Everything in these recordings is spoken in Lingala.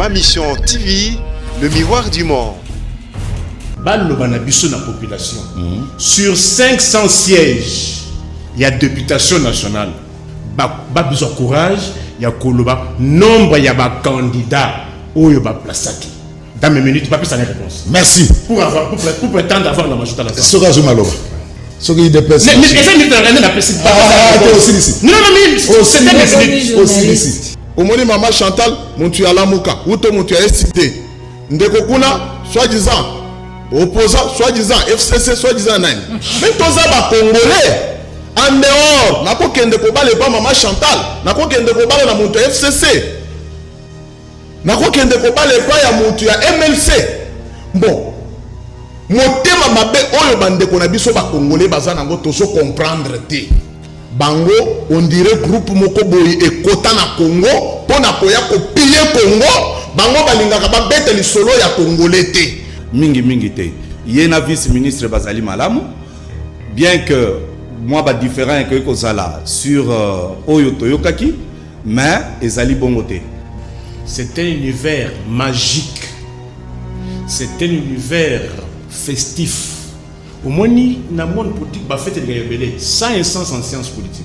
Ma Mission TV, le miroir du monde. Balobanabissou na population. Sur 500 sièges, il y a députation nationale. Ba besoin courage, il y a koloba nombre il y a ba candidats ou il ba placaki. Dans mes minutes, pas plus de réponse. Merci. Pour prétendre avoir la majorité à la Soka Zumaloba. Soka il déplace. Mais essaye de regarder la personne. Ah, aussi ici. Non, mais c'est des minutes. Aussi ici. Au moment Maman Chantal, mon tu à la Mouka, ou ton mon tu à SCT. Ndeko Kuna, soi-disant, opposant, soi-disant, FCC, soi-disant, Nine. Mais tous les Congolais, en dehors, n'a pas qu'un de combat pas Maman Chantal, n'a pas qu'un de combat na mon FCC. N'a pas qu'un de combat pas ya mon tu à MLC. Bon. Motema mabe oyo bandeko na biso ba Congolais bazana ngo tozo comprendre te. Bango on dirait groupe moko boyi ekota na Congo pona koya ko piller Congo bango balingaka ba bete lisolo ya Congolais te. Mingi te. Yena vice-ministre Bazali Malamu, bien que moi ba différent que kozala sur oyo toyokaki, mais ezali bongo te. C'est un univers magique. C'est un univers festif. Au moins, dans le monde politique, il fait des rebelles sans essence en sciences politiques.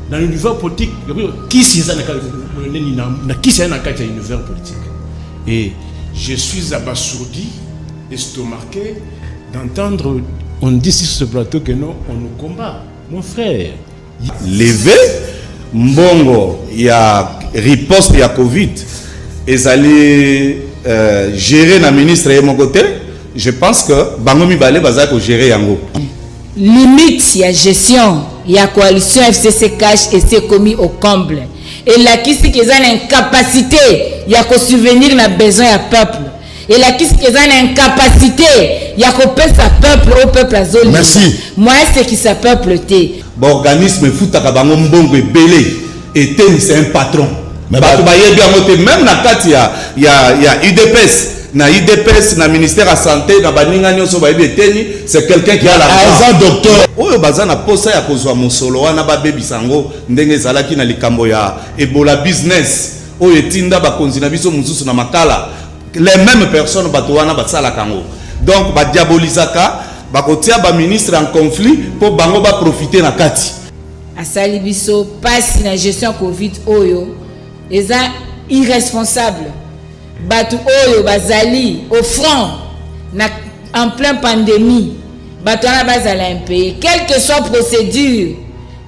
Dans l'univers politique, qui c'est un univers politique? Et je suis abasourdi, estomaqué d'entendre, on dit sur ce plateau que non, on nous combat. Mon frère. Levé, Mbongo, il y a riposte, il y a Covid. Ils allaient gérer la ministre et mon côté. Je pense que Bangomi Balé va gérer Yango. Limite, il y a gestion, il y a coalition FCC cash et c'est commis au comble. Et là, qui c'est qu'ils ont l'incapacité, il y a qu'au souvenir, il y a besoin du peuple. Et là, qui c'est qu'ils ont l'incapacité, il y a qu'au peuple à zone. Merci. Moi, c'est qui ça peuple t'es. Bon, organisme Foutaka Bango Mbongo et Belé, et c'est un patron. Mais même na kati il y a UDPS. Na IDPS, na ministère de la santé, na baninga nyoso ba ibeteni, c'est quelqu'un qui a la un docteur. Oyo bazana posa ya kozwa mosolo wana ba bebi sango ndenge zalaki na likambo ya Ebola business. Oyo etinda ba konzina biso mususu na makala. Les mêmes personnes bato wana basala kango. Donc ba diabolisaka, ba kotia ba ministre en conflit pour bango ba profiter na kati. Asali biso passe na gestion Covid oyo, eza irresponsable. Batu oyo bazali au front en pleine pandémie batu na bazala impayé quelle que soit procédure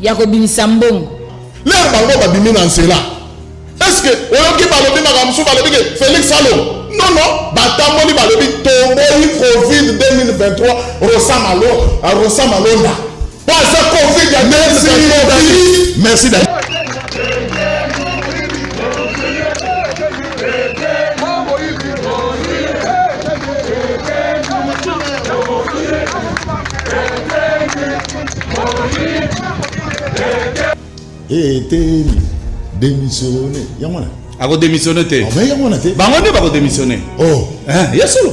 ya kobimisa mbongo l'air bango babimi na nzela est-ce que oyoki balobi makamsu balobi ke Félix Salom non batamboli balobi tomboli Covid 2023 Rosa Malonda pas ça Covid ya merci d'ailleurs. Et t'es démissionné. Yamana. A démissionné te. Ah mais yamana te. Bangonde ba démissionner. Oh. Hein, yasolo.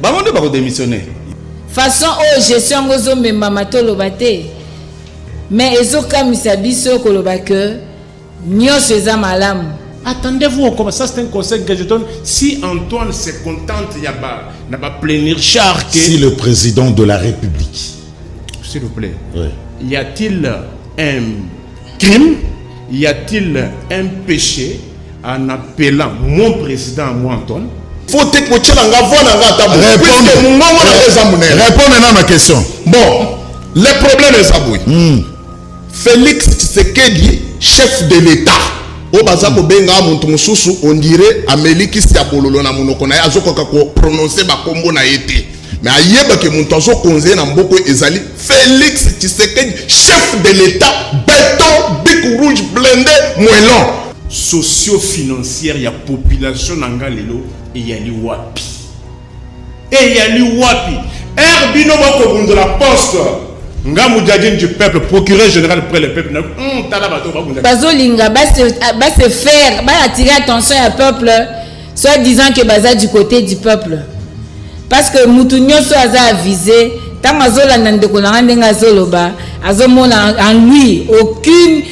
Bangonde ba démissionner. Façon gestion ngozo memba matolo bate. Mais ezoka misabiso koloba que nyos eza malamu. Attendez-vous, comme ça c'est un conseil que je donne. Si Antoine se contente, il y a pas plénir char. Si le président de la République. S'il vous plaît. Oui. Y a-t-il un crime? Y a-t-il un péché en appelant mon président, moi Antoine? Faut te coacher la répondre à ma question. Bon, le problème est ça. Félix Tshisekedi, chef de l'État. Au bazako benga muntu mususu on dirait Amélie Siabololo na monoko na azoko ko prononcer ba kombo na yete. Mais ayeba ke muntu azo konze na mboko ezali Félix Tshisekedi, chef de l'État, béton, bic rouge blindé, moellon. Socio-financière ya population nangalelo et yali wapi. Et yali wapi. Herbino bako bunde la poste. Ngamu Djadjin du peuple, procureur général près le peuple. Bazolinga, va se faire, va attirer attention au peuple, soit disant que Baza du côté du peuple. Parce que Moutounio soit avisé, tant Azola Nandekonanga Ndengazoloba, Azomona en lui, aucune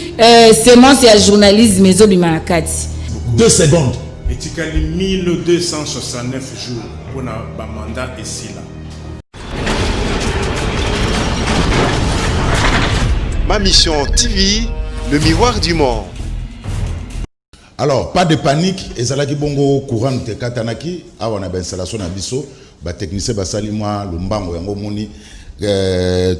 sémence et journalisme, mais 2 secondes. etikali 1269 jours pour na ba mandat ici là. Ma mission TV, le miroir du monde. Alors, pas de panique, ezalaki bongo courant te katanaki, awa na ba installation na biso, ba technicien basali moi lombango yango moni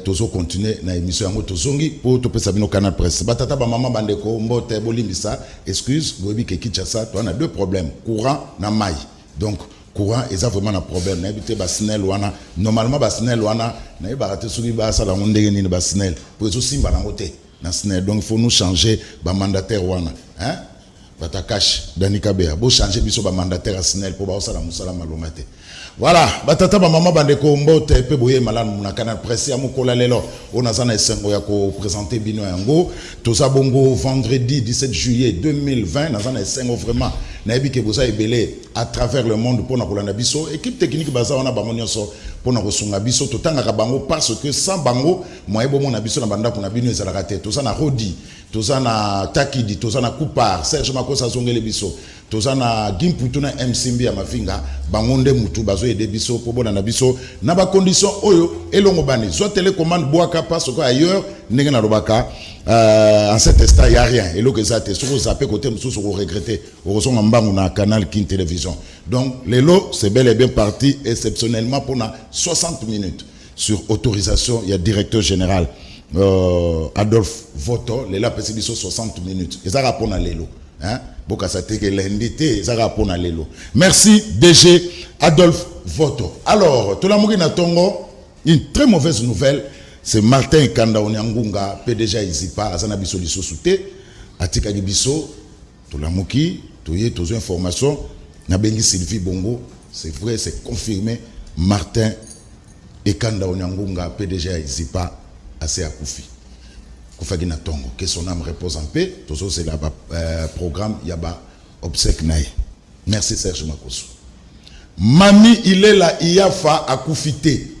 tozo continuer na émission yango tozongi pour to pesa bino canal presse. Batata ba maman bandeko mbote bolimbisa, excuse, bobi ke Kinshasa, to on a deux problèmes, courant na mai. Donc courant eza vraiment un problème na bité ba snel wana, normalement ba snel wana na ba raté soki ba sala ndenge ni ba snel. Pour eso simba na ngote na snel. Donc il faut nous changer ba mandataire wana, hein? Batakash Danika Bea bo changer biso ba mandataire SNEL pour ba osala musala malomate. Voilà, batata ba mama bandeko mbote pe boye malanu na canal presse ya mukola lelo on azana esengo ya ko présenter bino yango toza bongo vendredi 17 juillet 2020 nazana esengo vraiment na ebike boza ebele à travers le monde pour na kolanda biso équipe technique baza wana bango nyonso pour na kosunga biso totanga bango parce que sans bango moye bomo na biso na banda kuna bino ezala raté toza na Rodi toza na Takidi toza na Kupar Serge Makosa zongele biso toza na Gimputu na Msimbi ya Mafinga bangonde mutu bazo yede biso po bona na biso na ba condition oyo elongo bani soit télécommande boaka parce que ailleurs ndenge na robaka en cet instant il y a rien et que ça te sur zapper côté musu sur regretter au son mbangu na canal King Télévision. Donc les lots c'est bel et bien parti exceptionnellement pour 60 minutes sur autorisation il y a directeur général Adolphe Voto les là pesi biso 60 minutes et ça répond à l'élo hein boka ça te que l'invité ça répond à l'élo. Merci DG Adolphe Voto. Alors tout la mouri na tongo une très mauvaise nouvelle. C'est Martin Kanda Onyangunga, PDG Izipa, Azana Biso Liso Souté, Atika Biso, Tolamuki, Toye, Tozo Information, Nabengi Sylvie Bongo, c'est vrai, c'est confirmé, Martin Kanda Onyangunga, PDG Izipa, assez Akoufi. Koufagina Tongo, que son âme repose en paix, Tozo c'est là programme, Yaba Obsèque Naï. Merci Serge Makoso. Mami, il est là, Iafa Akoufité.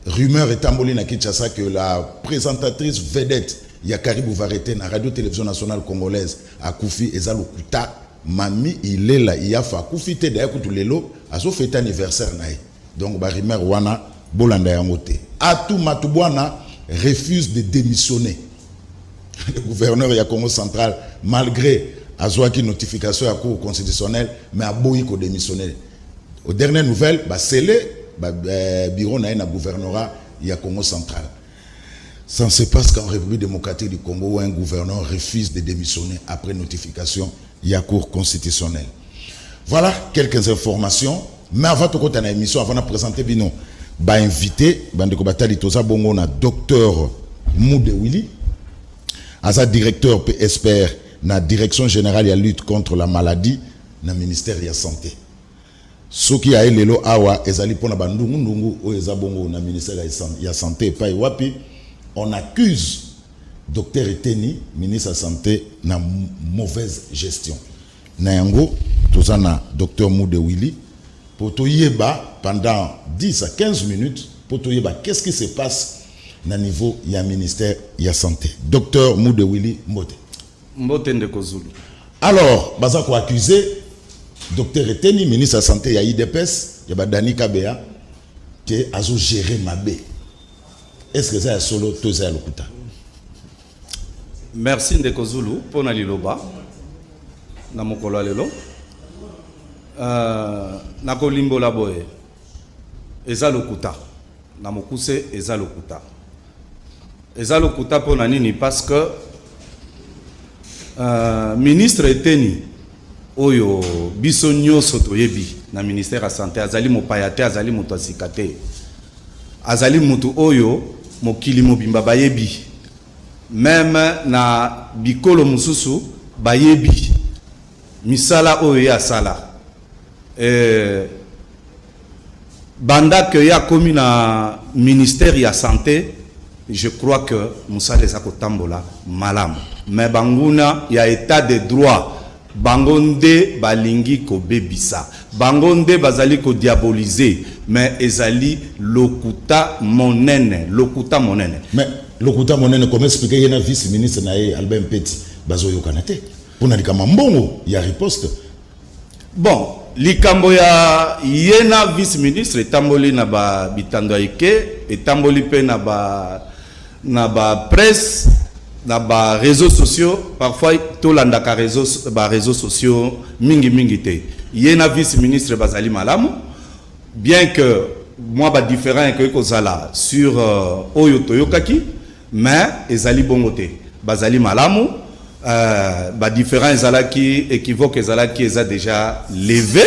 Rumeur est emballée à Kinshasa que la présentatrice vedette Yakari Bouvarete na Radio-Télévision Nationale Congolaise à Koufi Ezalo Kuta Mami il est là il y a fa Koufi te d'ailleurs tout lelo a so fête anniversaire naï donc ba rumeur wana bolanda yangote Atou Matubwana refuse de démissionner. Le gouverneur ya Congo central malgré azwaki notification à cour constitutionnelle mais a boyi ko démissionner. Aux dernières nouvelles ba scellé bureau na gouvernorat il y a Congo central. Ça ne se passe qu'en République démocratique du Congo où un gouverneur refuse de démissionner après notification il y a cour constitutionnelle. Voilà quelques informations. Mais avant de continuer l'émission, avant de présenter bino, ba invité bandeko batali toza bongo na docteur Moude Willy, asa directeur PSPR na direction générale ya lutte contre la maladie na ministère de la santé. Soki a lelo awa ezali pona bandungu ndungu o ezabongo na ministère de la santé pa wapi on accuse docteur Eteni ministre de la santé na mauvaise gestion na yango tozana docteur Moude Willy pour toyeba pendant 10 à 15 minutes pour toyeba qu'est-ce qui se passe na niveau ya ministère de la santé. Docteur Moude Willy Mbote Ndeko Zulu. Alors baza ko accuser docteur Eteni, ministre de la Santé, il y a IDPS, il y a Danika Bea, qui a géré Mabé. Est-ce que c'est solo Toza Lokuta? Merci Ndeko Zulu pour Naliloba. Namokolo Lelo. Nakolimbo Laboe. Eza Lokuta. Namokuse Eza Lokuta. Eza Lokuta pour Nanini parce que ministre Eteni oyo biso nyoso toyebi na ministère de la santé azali mopayate azali moto asikate azali moto oyo mokili mobimba bayebi même na bikolo mususu bayebi misala oyo ya sala banda que ya komi na ministère de la santé je crois que musala eza kotambola malamu mais banguna ya état de droit bangonde balingi ko bebisa bangonde bazali ko diaboliser mais ezali lokuta monene mais lokuta monene comment expliquer yena vice ministre na Albert Mpeti bazo yokanate pour na likama mbongo ya riposte Bon, likambo ya yena vice-ministre etamboli na ba bitando ike, etamboli pe na ba presse, na ba réseaux sociaux, parfois tolandaka réseaux sociaux mingi te. Yena vice-ministre bazali malamu, bien que moi ba différent que kozala sur oyo toyokaki, mais ezali bongote. Bazali malamu, ba différent ezalaki équivoque ezalaki eza déjà levé.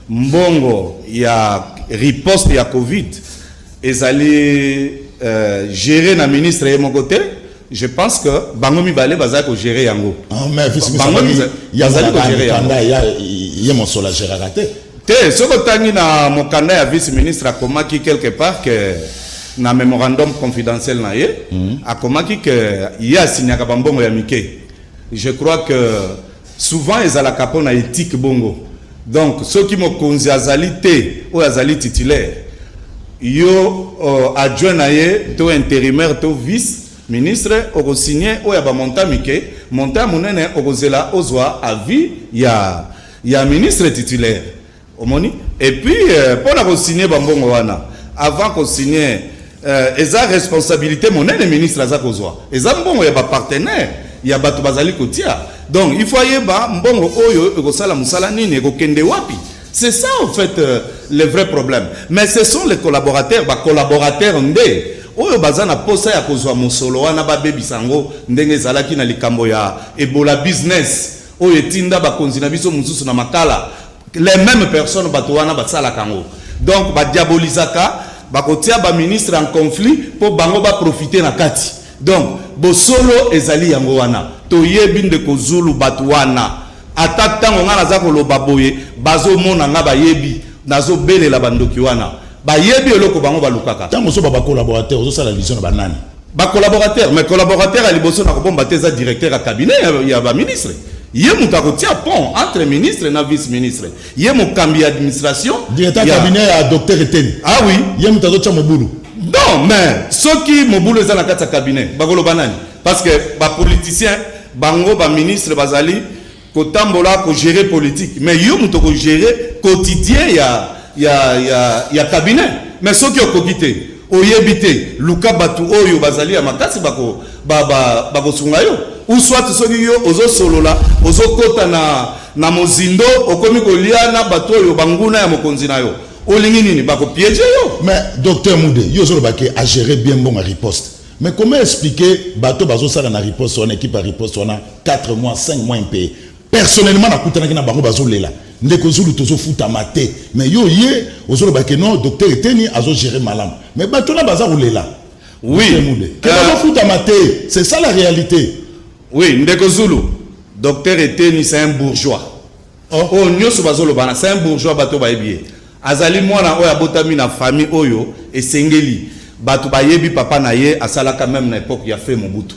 Mbongo ya riposte ya Covid ezali géré na ministre Yemogote. Je pense que bango mibale bazali ko gérer yango. Ah mais vice-ministre yazali ko gérer yango. Il mon sola gérer raté. Te soko tangi na mokanda ya vice-ministre akomaki quelque part que na mémorandum confidentiel na ye akomaki que ya signaka bambongo ya mike. Je crois que souvent ezalaka pona éthique bongo. Donc ceux qui mo konzi azali te ou azali titulaire yo adjoint na ye to intérimaire to vice ministre oko signé o ya ba monta mike monta monene oko zela ozwa avis ya ministre titulaire omoni. Et puis pour la signer bambongo wana avant qu'on signe eza responsabilité monene ministre aza kozwa eza mbongo ya ba partenaire ya bato bazali kotia. Donc il faut yeba mbongo oyo ekosala musala nini ekokende wapi. C'est ça en fait le vrai problème. Mais ce sont les collaborateurs, ba collaborateurs ndé oyo bazana posa ya kozwa mosolo wana ba bebi sango ndenge zalaki na likambo ya Ebola business oyo etinda ba konzi na biso mususu na makala. Les mêmes personnes bato wana basala kango. Donc ba diabolisaka ba kotia ba ministre en conflit pour bango ba profiter na kati. Donc bosolo ezali yango wana toyebi ndeko Zulu bato wana ata tango ngana za koloba boye bazo mona nga bayebi nazo belela bandoki wana bayebi eloko bango balukaka tango so ba collaborateur zo sala vision na banani ba collaborateur mais collaborateur à liboso na ko bomba teza directeur à cabinet ya ba ministre ye mutako tia pont entre ministre na vice ministre ye mo kambi administration directeur cabinet ya docteur Eteni. Ah oui ye mutako tia mobulu. Non mais ceux qui mobulu za na kata cabinet bagolo banani parce que ba politicien bango ba ministre bazali kotambola ko gérer politique mais yo muto ko gérer quotidien ya cabinet mais ceux qui okokité oyebité luka batu oyo bazali ya makasi bako sunga yo ou soit ceux qui yo ozo solola ozo kota na mozindo okomi ko liana batu oyo banguna ya mokonzi na yo olingi nini bako piéger yo. Mais docteur Moudé yo zo baki a gérer bien bon à riposte. Mais comment expliquer bateau bazo sala na riposte on équipe à riposte on a 4 mois 5 mois impayé. Personnellement na kutanaki na bango bazo lela ndeko Zulu tozo futa maté mais yo ye ozolo baki non docteur Eteni azo gérer malam mais bateau na baza lela. Oui que bazo futa maté c'est ça la réalité. Oui ndeko Zulu docteur Eteni c'est un bourgeois. Oh nyoso bazolo bana c'est un bourgeois bateau bayebi azali mwana oyo abotami na famille oyo esengeli bato bayebi papa na ye asala quand même na époque ya fait Mobutu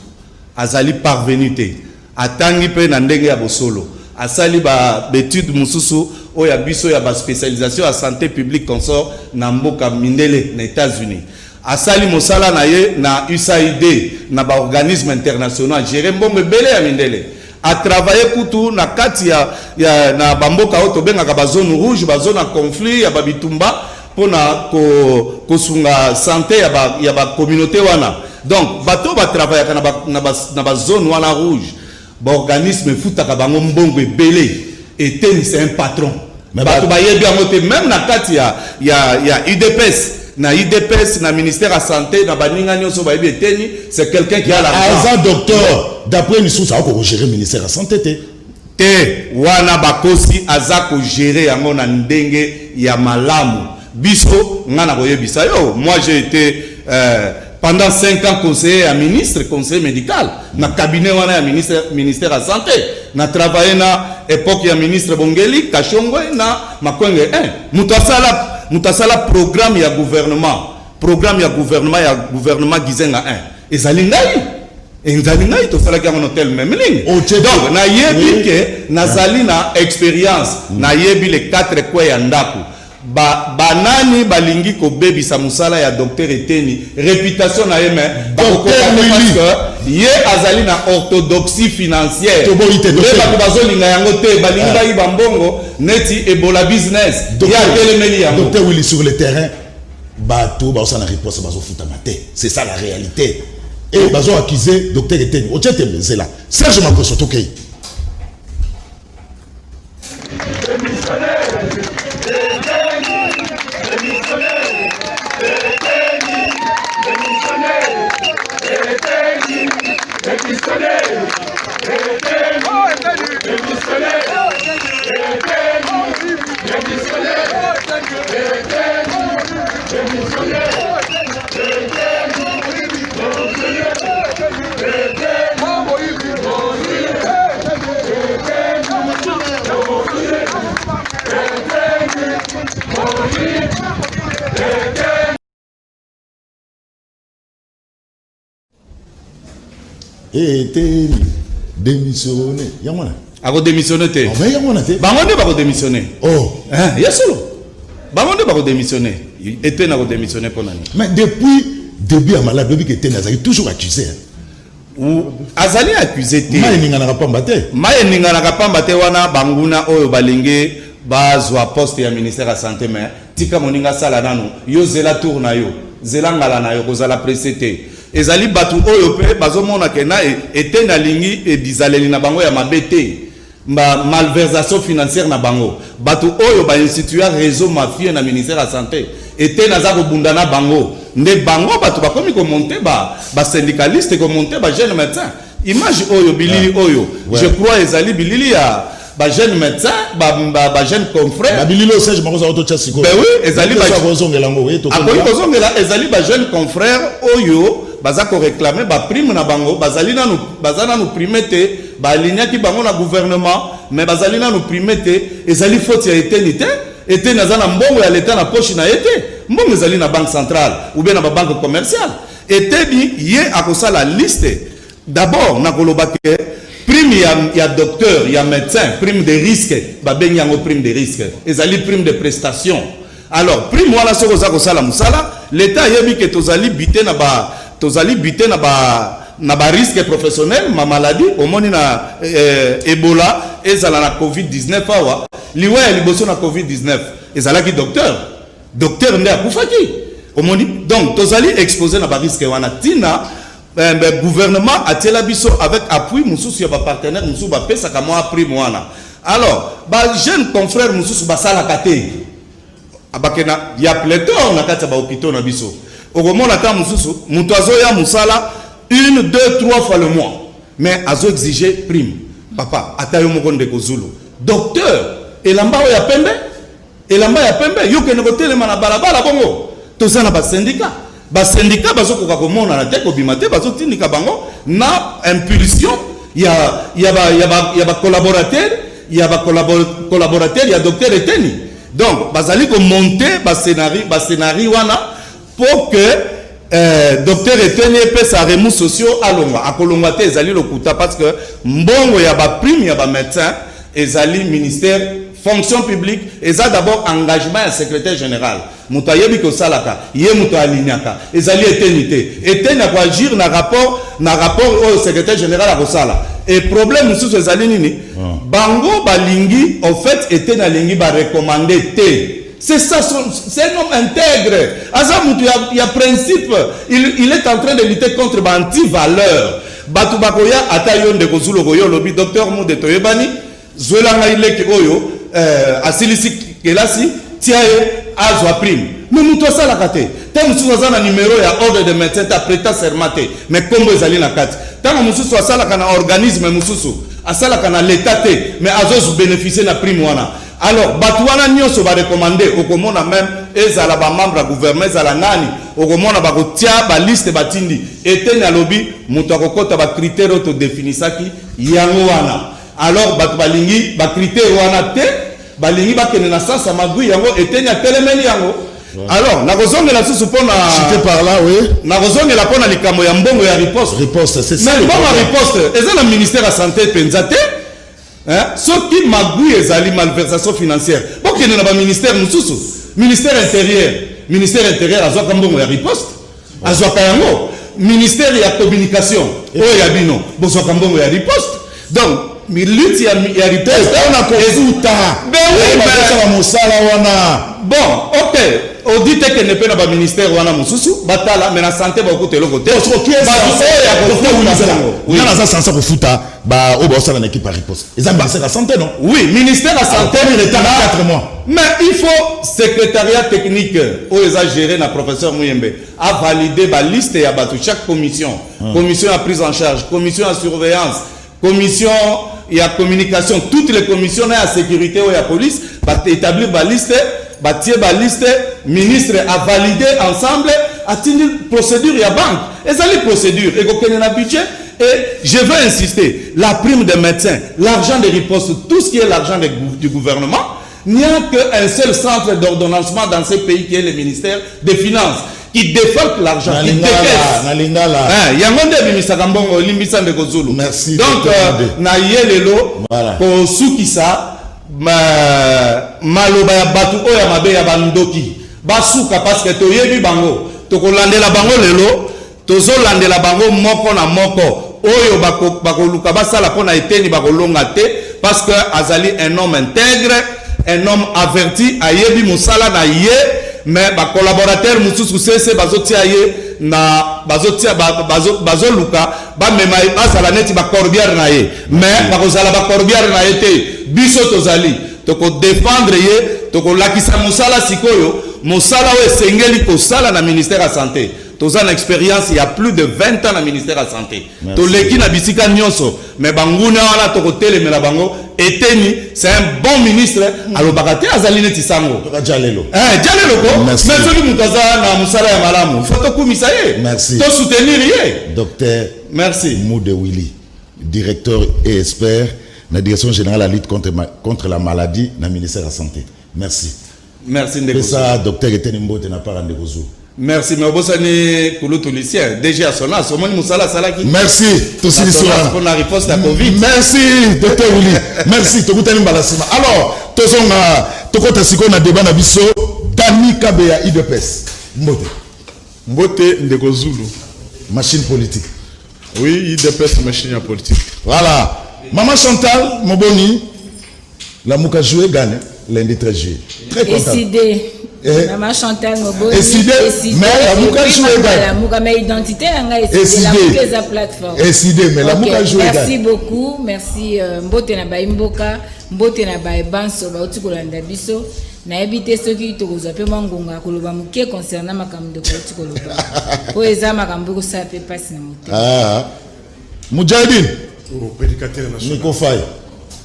azali parvenu te atangi pe na ndenge ya bosolo asali ba étude mususu oya biso ya ba spécialisation à santé publique consort na mboka mindele na États-Unis asali mosala na ye na USAID na ba organisme international gérer mbombe belé ya mindele a travaillé kutu na kati ya na bamboka oto benga ka ba zone rouge ba zone en conflit ya ba bitumba pona ko sunga santé ya ba communauté wana. Donc bato ba travailler na ba zone wana rouge ba organisme futaka bango mbongo ebele Eteni c'est un patron mais bato ba yebi amote même na kati ya UDPS na ministère de la santé na baninga nyoso ba yebi Eteni c'est quelqu'un qui a l'argent. Asa docteur d'après ni sous ça ko gérer ministère de la santé te wana bakosi azako gérer yango na ndenge ya malamu biso ngana koyebisa yo. Moi j'ai été pendant 5 ans conseiller à ministre, conseiller médical na cabinet wana ya ministère de la santé na travaillé na époque ya ministre Bongeli Kashongwe na Makwenge mutasala programme ya gouvernement Gizenga 1 ezali ngai to sala ka hôtel même ligne. Donc na yebi ke nazali na expérience na yebi les 4 coins ya ndako banani balingi ko baby sa musala ya docteur Eteni réputation na yeme ye azali na orthodoxie financière ba bazolinga yango te balingi bayi bambongo neti Ebola business ya telemeli yango docteur Willy sur le terrain bato ba osana réponse bazo futa maté c'est ça la réalité et bazo accuser docteur Eteni o tete là Serge Makoso tokei et démissionné yamona ako démissionner te on va yamona te bango nde bako démissionner oh hein yasolo bango nde bako démissionner était na ko démissionner pour nani mais depuis début à malade depuis que Eteni azali toujours accusé ou azali accusé te mai ninga na pamba te wana banguna oyo balenge bazwa poste ya ministère ya santé mais tika moninga sala nanu yo zela tour na yo zela ngala na yo kozala précédé ezali batu oyo pe bazomona ke na Eteni alingi e bizaleli na bango ya mabete malversation financière na bango batu oyo ba instituer réseau mafieux na ministère ya santé Eteni aza ko bundana bango nde bango batu bakomi ko monter ba syndicaliste ko monter ba jeune médecin image oyo bilili oyo je crois ezali bilili ya ba jeune médecin ba jeune confrère ba bililo Serge Makoso auto chasiko ben oui ezali ba kozongela ngo we to kozongela ezali ba jeune confrère oyo baza ko réclamer ba prime na bango bazali nanu bazana nu primete ba ligne ki bango na gouvernement mais bazali nanu primete ezali faute ya Eteni te Eteni azana mbongo ya l'état na poche na ete mbongo ezali na banque centrale ou bien na ba banque commerciale Eteni ye akosala liste d'abord na koloba ke prime ya docteur ya médecin prime de risque ba bengi yango prime de risque ezali prime de prestation alors prime wala soko za kosala musala l'état yebi ke tozali bité na ba risque professionnel ma maladie omoni na Ebola ezala na COVID-19 awa liwa ya liboso na COVID-19 ezala ki docteur nde akufaki omoni donc tozali exposé na ba risque wana tina gouvernement atiela biso avec appui mususu ya ba partenaire mususu ba pesa ka moi prime wana alors ba jeune confrère mususu basala kate abakena ya pléthore na kati ba hôpitaux na biso okomona ta mususu muto azoya musala 1, 2, 3 fois le mois mais azo exiger prime papa atayo moko ndeko zulu docteur elamba ya pembe yo ke nekotelema na balabala bongo tozana ba syndicat bazokoka komona na te kobima te bazotindika bango na impulsion ya ba collaborateur ya docteur Eteni donc bazali ko monter ba scénario wana pour que docteur Eteni pe sa remous sociaux alongwa akolongwa te ezali lokuta parce que mbongo ya ba prime ya ba médecin ezali ministère fonction publique eza d'abord engagement ya secrétaire général muto ayebi ko salaka ye muto alignaka ezali Eteni te Eteni ko agir na rapport au secrétaire général a kosala et problème mususu ezali nini bango balingi en fait Eteni alingi ba recommander te c'est ça c'est un homme intègre azamutu ya principe il est en train de lutter contre ba anti-valeur batu bakoya ata yo ndeko zulo koyo lobi docteur Mude toyebani zwelanga ileki oyo asilisi kelasi tiaye azwa prime mais mutu asalaka te ntango mosusu aza na numéro ya ordre de médecin ta prêta serment te mais kombo ezali na kati ntango mosusu asalaka na organisme mosusu asalaka na l'état te mais azobénéficie na prime wana alors bato wana nyonso barekomande okomona même ezala bamembre ya gouvernement ezala nani okomona bakotia baliste batindi Eteni alobi moto akokota bacritère oyo todefinisaki yango wana alors bato balingi bacritère wana te balingi bakende na sasa magui yango Eteni atelemeli yango alors nakozongela susu mpona cité par là oui nakozongela mpona likambo ya mbongo ya riposte c'est ça mais mbongo ya riposte eza na ministère ya santé mpenza te soki magui ezali malversation financière bokende na baministère mosusu Ministère intérieur azwa kambongo ya riposte azwa kayango ministère ya communication oyo ya bino bozwa kambongo ya riposte donc lutte ya riposte on a kofuta ben mosala wana bon ok audite que ne peut na ba ministère wana mususu batala mais na santé ba ko telo côté on a ça sans kofuta ba o ba osala na équipe riposte ils ont basé la santé non oui ministère la santé il est à 4 mois mais il faut secrétariat technique où ils a géré na professeur Mouyembe a validé ba liste ya bato chaque commission commission à prise en charge commission à surveillance commission ya communication toutes les commissions na sécurité ou ya police ba établir ba liste batie ba liste ministre a validé ensemble a tenu procédure ya banque et ça les procédures et qu'on a budget et je veux insister la prime des médecins l'argent des ripostes tout ce qui est l'argent du gouvernement il n'y a qu'un seul centre d'ordonnancement dans ce pays qui est le ministère des finances qui défalte l'argent qui décaisse yangonde bimisaka mbongo limbisa ndeko Zulu merci donc na yelelo ko sukisa maloba ya batu oya mabe ya bandoki basuka parce que toyebi bango tokolandela bango lelo tozolandela bango moko na moko oyo bakoluka basala pona eteni bakolonga te parce que azali un homme intègre un homme averti ayebi musala na ye mais ba collaborateur mususu sese bazotia ye na bazotia bazoluka ba mema azala neti ba corbière na ye mais bakozala ba corbière na ye te biso tozali toko défendre ye toko lakisa musala sikoyo musala o esengeli ko sala na ministère de la santé toza une expérience il y a plus de 20 ans na ministère de la santé to leki na bisika nyonso mais banguna wana toko telemela bango eteni c'est un bon ministre alobaka te azali neti sango jalelo jalelo ko mais soki mutaza na musala ya malamu faut to kumisa ye merci to soutenir ye docteur merci Moude Willy directeur et expert la direction générale de la lutte contre la maladie dans le ministère de la santé merci Ndeko ça docteur Eteni Mbote n'a pas rendu aux merci mais obosani kulutu lucien déjà sona somoni musala salaki merci to sili soir pour la riposte à covid merci docteur Willy merci to kutani balasima alors to songa to kota siko na débat na biso Tani Kabeya IDPS Mbote Ndeko Zulu machine politique oui IDPS machine politique voilà maman Chantal Moboni la muka joué gagne lundi 13 juillet très content décidé maman Chantal Moboni décidé mais la muka joué gagne la muka mais identité nga décidé la plateforme décidé mais la muka joué gagne merci beaucoup merci mbote na baimboka mbote na baibanso ba utikola biso na ebité soki tokozwa pe mangonga koloba muke concernant makambo de koloba po eza makambo ko sa pe passe na moto Moudjahidine prédicateur national Nico Faye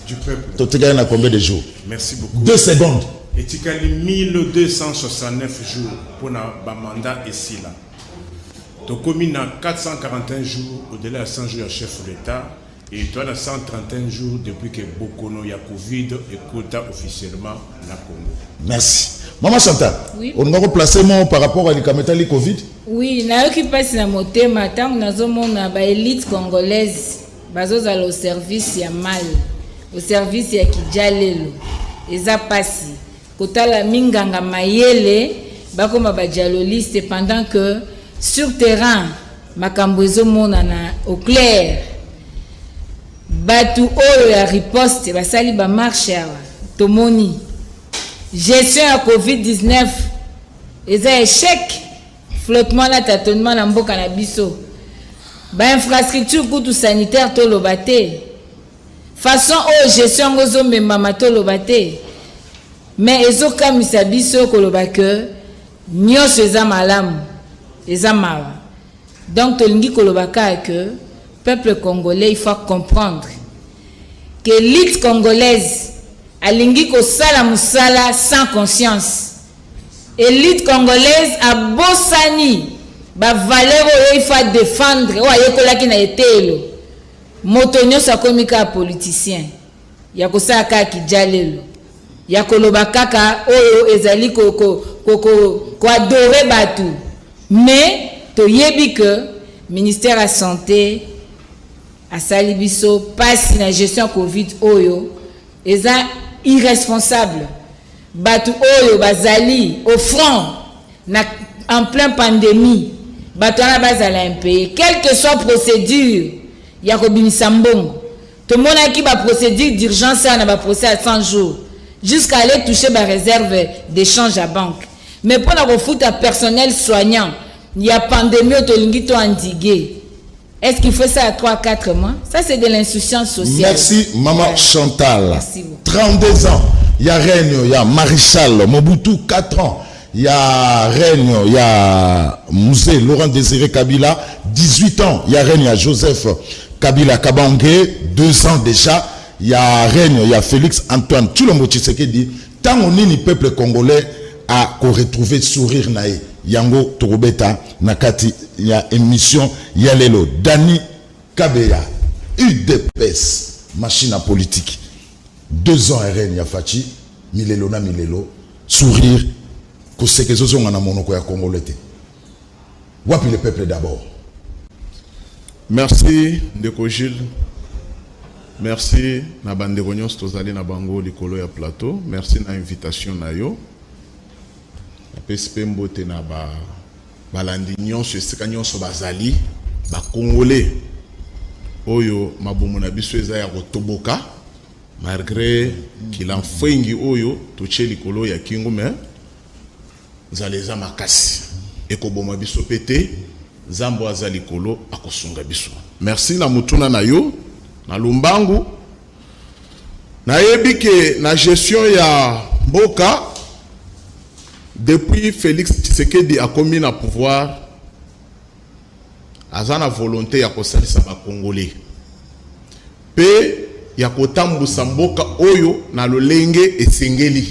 du peuple. Totégaï na combien de jours? Merci beaucoup. 2 secondes. Et tu as 1269 jours pour le mandat ici là. Tu as commis 441 jours au-delà de 100 jours à chef de l'État et tu as 131 jours depuis que Bokono y a Covid et quota officiellement la Congo. Merci. Maman Chantal, oui. On a replacé mon par rapport à l'ikametali Covid? Oui, na qui passe na motema tant na zomona ba élite congolaise bazozala au service ya mal au service ya kijalelo eza pasi kotala minganga mayele bakoma bajaloliste pendant que sur terrain makambo ezomona na au clair batu oyo ya riposte basali ba marche awa tomoni gestion ya COVID-19 eza échec flottement na tâtonnement na mboka na biso ba infrastructure kutu sanitaire to lobate façon o gestion ngozo memama to lobate mais ezokamisa biso koloba que nyonso eza malamu eza mawa donc tolingi kolobaka que peuple congolais il faut comprendre que l'élite congolaise alingi kosala musala sans conscience élite congolaise a bosani ba valeur oyo il faut défendre o ayekolaki na etelo moto nyonso akomi kaka politicien ya kosala kaka kijalelo ya koloba kaka oyo ezali koadore batu mais toyebi que ministère de la santé asali biso pasi na gestion covid oyo eza irresponsable batu oyo bazali au front en plein pandémie batu wana bazala impayé quelle que soit procédure ya kobimisa mbongo tomonaki ba procédure d'urgence na ba procès à 100 jours jusqu'à aller toucher ba réserve d'échange à banque mais pour la kofuta personnel soignant il y a pandémie otolingi to endiguer. Est-ce qu'il faut ça à 3-4 mois? Ça, c'est de l'insouciance sociale. Merci, Maman Chantal. Merci beaucoup. 32 ans, il y a Règne, il y a Maréchal, Mobutu, 4 ans. Il y a Règne, il y a Mousé, Laurent Désiré Kabila, 18 ans. Il y a Règne, il y a Joseph Kabila Kabangé, 2 ans déjà. Il y a Règne, il y a Félix Antoine. Tout le monde sait ce qu'il dit. Tant on est le peuple congolais à retrouver sourire naïe. Yango Torobeta Nakati, il y a émission Yalelo, Dani Kabeya, UDPS, machine à politique. 2 ans RN Yafachi, Milelo na Milelo, sourire, que c'est que ce sont en monoko ya Congolais. Wapi le peuple d'abord. Merci Ndeko Gilles. Merci na bandeko nyonso tozali na bango likolo ya plateau. Merci na invitation na yo. PSP mbote na balandi nyonso esika nyonso bazali ba Congolais oyo mabomo na biso eza ya kotoboka malgré qu'il en fengi oyo toche likolo ya kingo mais zaleza makasi ekoboma biso pete zambo azali likolo akosunga biso. Merci na mutuna na yo na lumbangu na yebike na gestion ya mboka. Depuis Félix Tshisekedi a commis le pouvoir, a la volonté de kosalisa ba Congolais. Pe ya kotambusa mboka oyo na lolenge esengeli.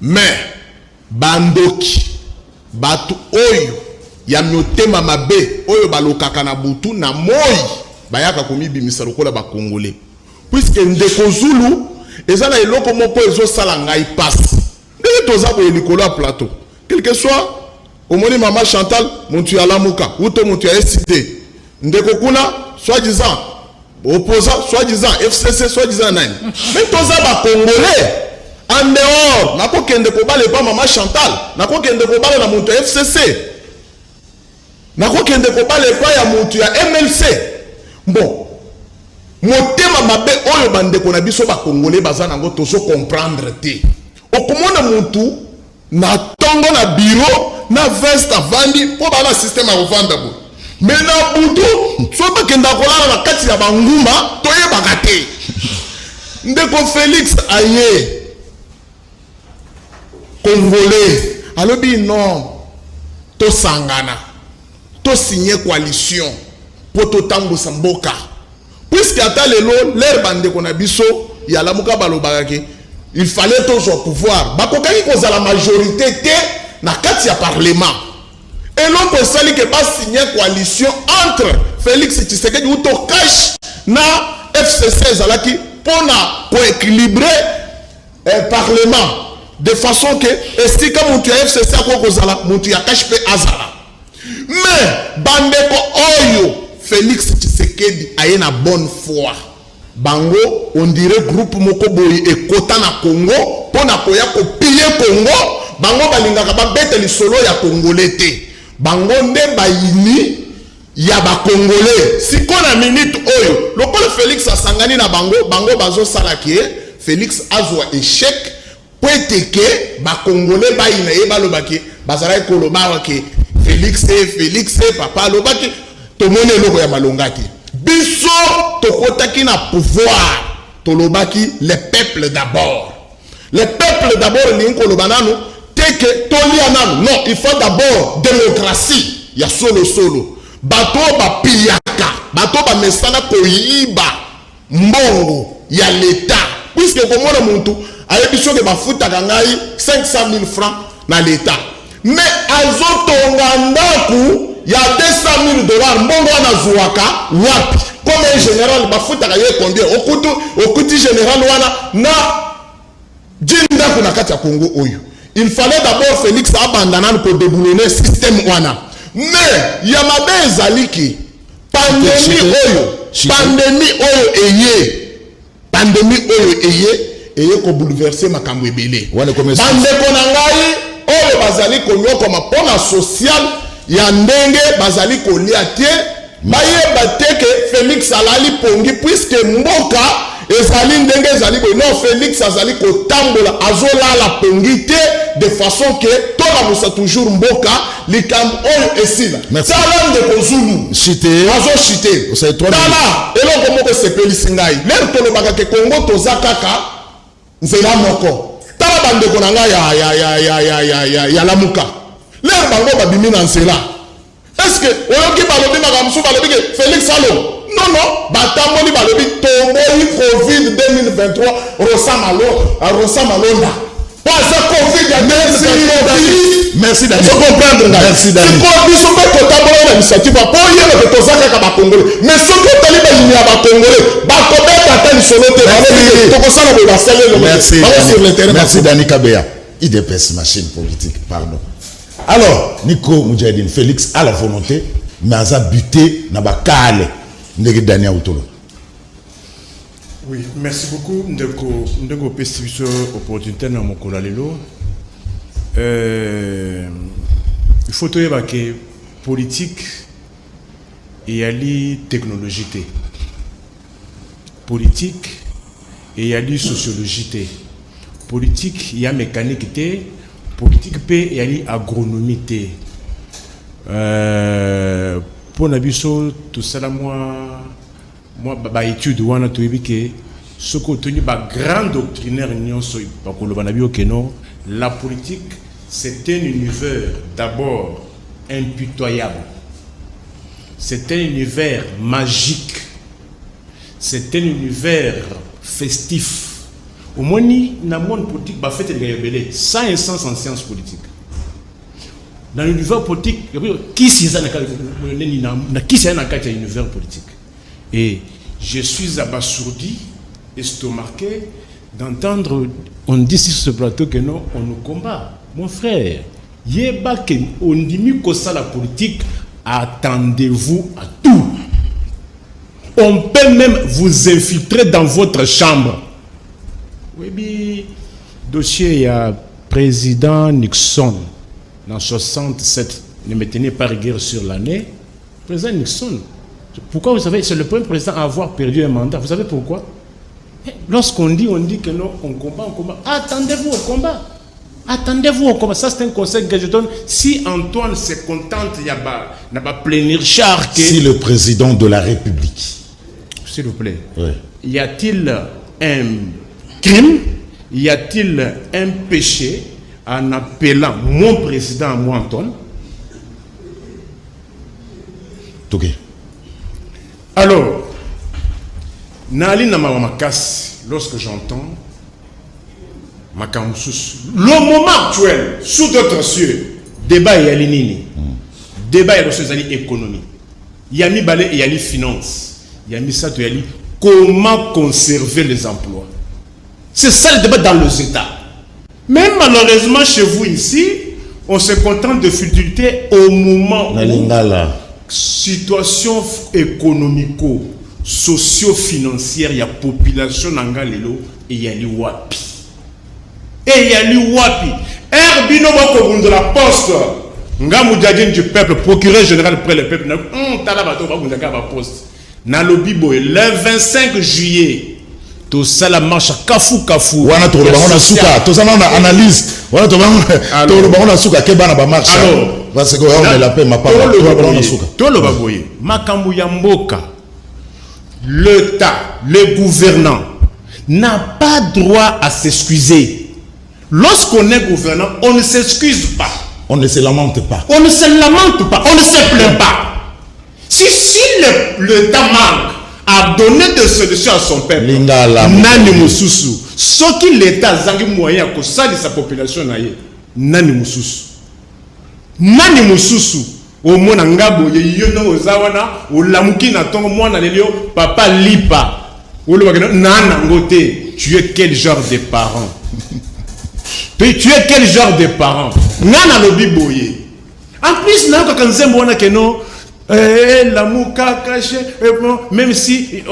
Mais bandoki batu oyo ya motema mabe oyo balokaka na butu na moi bayaka komi bimisa lokola ba Congolais. Puisque ndeko Zulu ezala eloko moko ezo sala ngai passe. Plateau. Quel que soit, au moins Maman Chantal, mon tu à la mouka, ou ton tu as cité. Ndekokuna, soi-disant, opposant, soi-disant, FCC, soi-disant, Nain. Mais tous les Congolais, en dehors, n'a pas qu'un de pas Maman Chantal, n'a pas qu'un de na mon FCC, n'a pas qu'un de pas ya mon tu à MLC. Bon, mon thème mabe oyo bande ko na biso ba Congolais bazana ngo tozo comprendre te. Okomona muntu na tongo na bureau na veste avandi po bana système ya kovanda bo mais na butu soki kenda kolala na kati ya banguma toyebaka te. Ndeko Félix aye Congolais alobi non tosangana to signer coalition po totambusa mboka puisque ata lelo l'air bande ko na biso ya lamuka balobaka ke il fallait toujours pouvoir. Bakokaki koza la majorité te na kati ya parlement. Et l'on peut saluer que pas signer coalition entre Félix Tshisekedi ou to cash na FCC zalaki pour na équilibrer parlement de façon que est-ce que mon tu FCC a quoi kozala mon tu ya cash pe azala. Mais bandeko oyo Félix Tshisekedi a une bonne foi. Bango, on dirait groupe moko boy et kota na Congo, pona koya ko piller Congo, bango balingaka ba bete li solo ya Congolais te. Bango nde bayini ya ba Congolais. Si kona minute oyo, lokolo Félix asangani na bango, bango bazo salaki Félix azwa échec, poeteke ba Congolais bayina e balobaki, bazara koloba ke Félix papa lobaki to mone loko ya malongaki. Biso tokotaki na pouvoir tolobaki le peuple d'abord. Le peuple d'abord linko lobanano teke tolia nanu. Non, il faut d'abord démocratie. Ya solo. Bato ba piyaka, bato ba mesana koyiba mbongo ya l'état. Puisque komona muntu ayebiso ke bafuta kangai 500 000 francs na l'état. Mais azotonga ndaku il y a 200 000 $. Mbongo wana zuwaka wapi? Comme un général bafuta kaye combien? Okuti général wana na jinda kuna kati ya Congo oyo. Il fallait d'abord Félix abandonner pour déboulonner le système wana. Mais il y a mabe ezaliki pandémie oyo eye eye ko bouleverser makambo ebele. Wana comme ça. Bandeko na ngai oyo bazali konyokoma mpona social ya ndenge bazali kolia te bayeba te ke Félix alali pongi puisque mboka ezali ndenge ezali boye non Félix azali kotambola azolala pongi te de façon que tolamusa toujours mboka likambo oyo esila tala ndeko Zulu Chité azochite tala eloko moko esepelisi ngai lero tolobaka ke Congo toza kaka nzela moko tala bandeko na ngai ya lamuka lero bango babimi na nzela est-ce que oyoki balobi makambo balobi ke Félix alo non batamboli balobi tomboyi Covid 2023 Rosa Malonda pas Covid ya merci Dani. Faut comprendre Merci Dani. C'est quoi biso ba kotambola na initiative po yelo ke tozaka ka ba congolais mais soki otali ba linia ba congolais ba kobeta ta lisolo te ba tokosala bo basale le merci Dani Kabea IDPS machine politique pardon. Alors Nico Mujahidine Félix a la volonté mais a buté na ba kale ndenge Dani Autolo. Oui, merci beaucoup ndeko pestibiso opportunité na mokola lelo. Il faut que la politique et la technologie. Politique et la sociologie. Politique et la mécanique. Politique et la agronomie. Pour nous, tout ça, moi, étude, ce qu'on tenu grand doctrinaire, la politique, c'est un univers d'abord impitoyable. C'est un univers magique. C'est un univers festif. Au moins, dans le monde politique, il fait des sans essence en sciences politiques. Dans l'univers politique, qui c'est dans l'univers politique? Et je suis abasourdi, estomaqué, d'entendre, on dit sur ce plateau que non, on nous combat. Mon frère, on dit que ça la politique, attendez-vous à tout. On peut même vous infiltrer dans votre chambre. Oui, bien, dossier, il y a président Nixon, en 67, ne me tenez pas rigueur sur l'année. Président Nixon, pourquoi vous savez, c'est le premier président à avoir perdu un mandat. Vous savez pourquoi? Lorsqu'on dit que non, on combat. Attendez-vous au combat. Attendez-vous au combat. Ça, c'est un conseil que je donne. Si Antoine se contente, il y a pas plénir char. Si le président de la République. S'il vous plaît. Oui. Y a-t-il un crime? Y a-t-il un péché en appelant mon président, moi Antoine? Ok. Alors, Nali Namamakasi, lorsque j'entends Makamoussous, le moment actuel, sous d'autres cieux, débat et alinini, débat et les économie, Yami Balé et Yali finance, Yami Sato Yali, comment conserver les emplois? C'est ça le débat dans les États. Mais malheureusement, chez vous ici, on se contente de futilité au moment où situation économico socio-financière, il y a population nangalelo et il y a l'Iwapi. Et il y a l'Iwapi. Herbino Boko de la poste. Ngamou Djadjen du peuple, procureur général près le peuple. Talabato Babundaka va poste. Nalobibo, le 25 juillet. Tout ça la marche kafu kafu. Wana to ba ona suka, to ça na analyse. Wana to ba ona suka ke bana ba marche. Parce que on est la paix ma pas. To lo baboye. Makambu ya mboka. L'État, le gouvernant n'a pas droit à s'excuser. Lorsqu'on est gouvernant, on ne s'excuse pas. On ne se lamente pas. On ne se lamente pas. On ne se plaint pas. Si l'État manque à donner des solutions à son peuple, nani mususu. Ce qui l'État zangi moyen que ça de sa population naie, nani mususu. Nani mususu. Au moins ngabo yeyono ozawana olamuki na tongo mwana lelio papa lipa. Nana ngote, tu es quel genre de parent? Tu es quel genre de parent? Nana lobi boye. En plus na ka nzembo wana que non la mouka caché, même si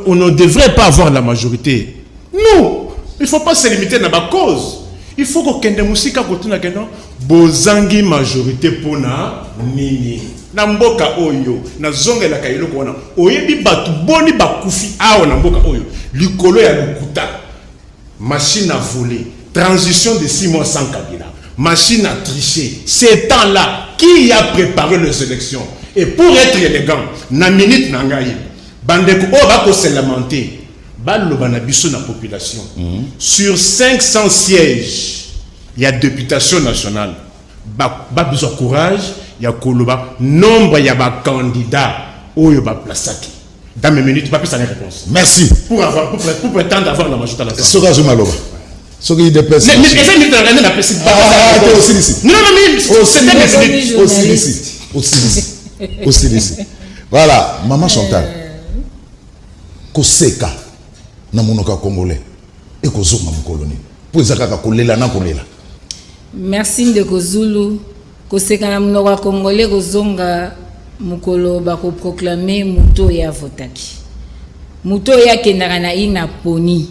on ne devrait pas avoir la majorité. Non, Il ne faut pas se limiter à la cause. Il faut que kende musika kotuna kendo bozangi majorité pona nini. Na mboka oyo na zonga la kayelo kona oyebi batu boni bakufi awo na mboka oyo likolo ya lukuta machine à voler transition de 6 mois sans Kabila machine à tricher ces temps-là qui a préparé les élections et pour être élégant na minute na ngai bandeko o ba ko se lamenter baloba na biso na population sur 500 sièges il y a députation nationale ba besoin courage il y a koloba nombre il y a ba candidat oyo ba plasaki dans mes minutes pas plus une réponse Merci. pour prétendre avoir la majorité à la Soka Zumaloba. Soka il dépasse. Mais essaye de regarder la personne. Ah, t'es aussi ici. Non, mais c'était aussi ici. Voilà, maman Chantal. Koseka na monoka congolais et kozonga mukoloni. Po ezaka kolela na kolela. Merci de Kozulu. Koseka na monoka congolais kozonga mukolo bako proclamer muto ya votaki. Muto ya kendaka na ina poni.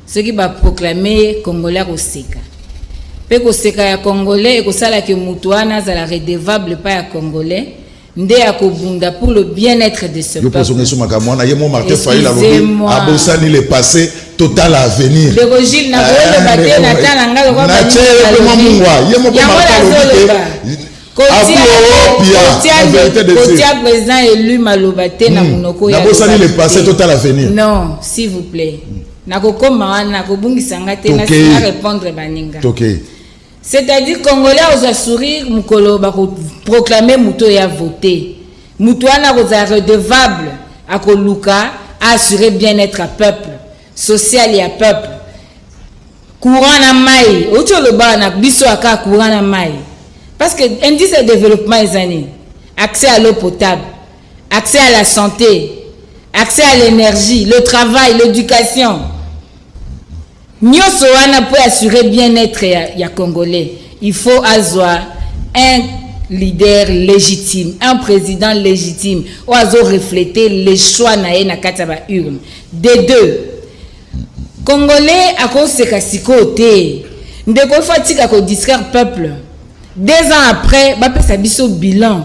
Ce qui va proclamer congolais koseka. Pe koseka ya congolais ekosala ke muto ana za la redevable pas ya congolais. Nde ya kobunda pour le bien-être de ce peuple. Martin Fayulu abosani le passé total à venir. De Rogil na le baté na talanga ko Kotia président élu malobate na monoko ya abosani le passé total à venir. Non, s'il vous plaît. Na kokoma na kobungisa ngate na sina répondre baninga. C'est-à-dire congolais aux sourire mukolo ba proclamer muto ya voter. Muto ana koza redevable akoluka assurer bien-être à peuple, social et à peuple. Courant na mai, ocho loba na biso aka courant na mai. Parce que indice de développement des années, accès à l'eau potable, accès à la santé, accès à l'énergie, le travail, l'éducation. Nyoso wana pour assurer bien-être ya congolais. Il faut avoir un leader légitime, un président légitime, ou azo refléter les choix na na kataba urne. Des deux. Congolais à cause de kasikote. Ndeko fatika ko distraire peuple. 2 ans après, bah ça biso bilan.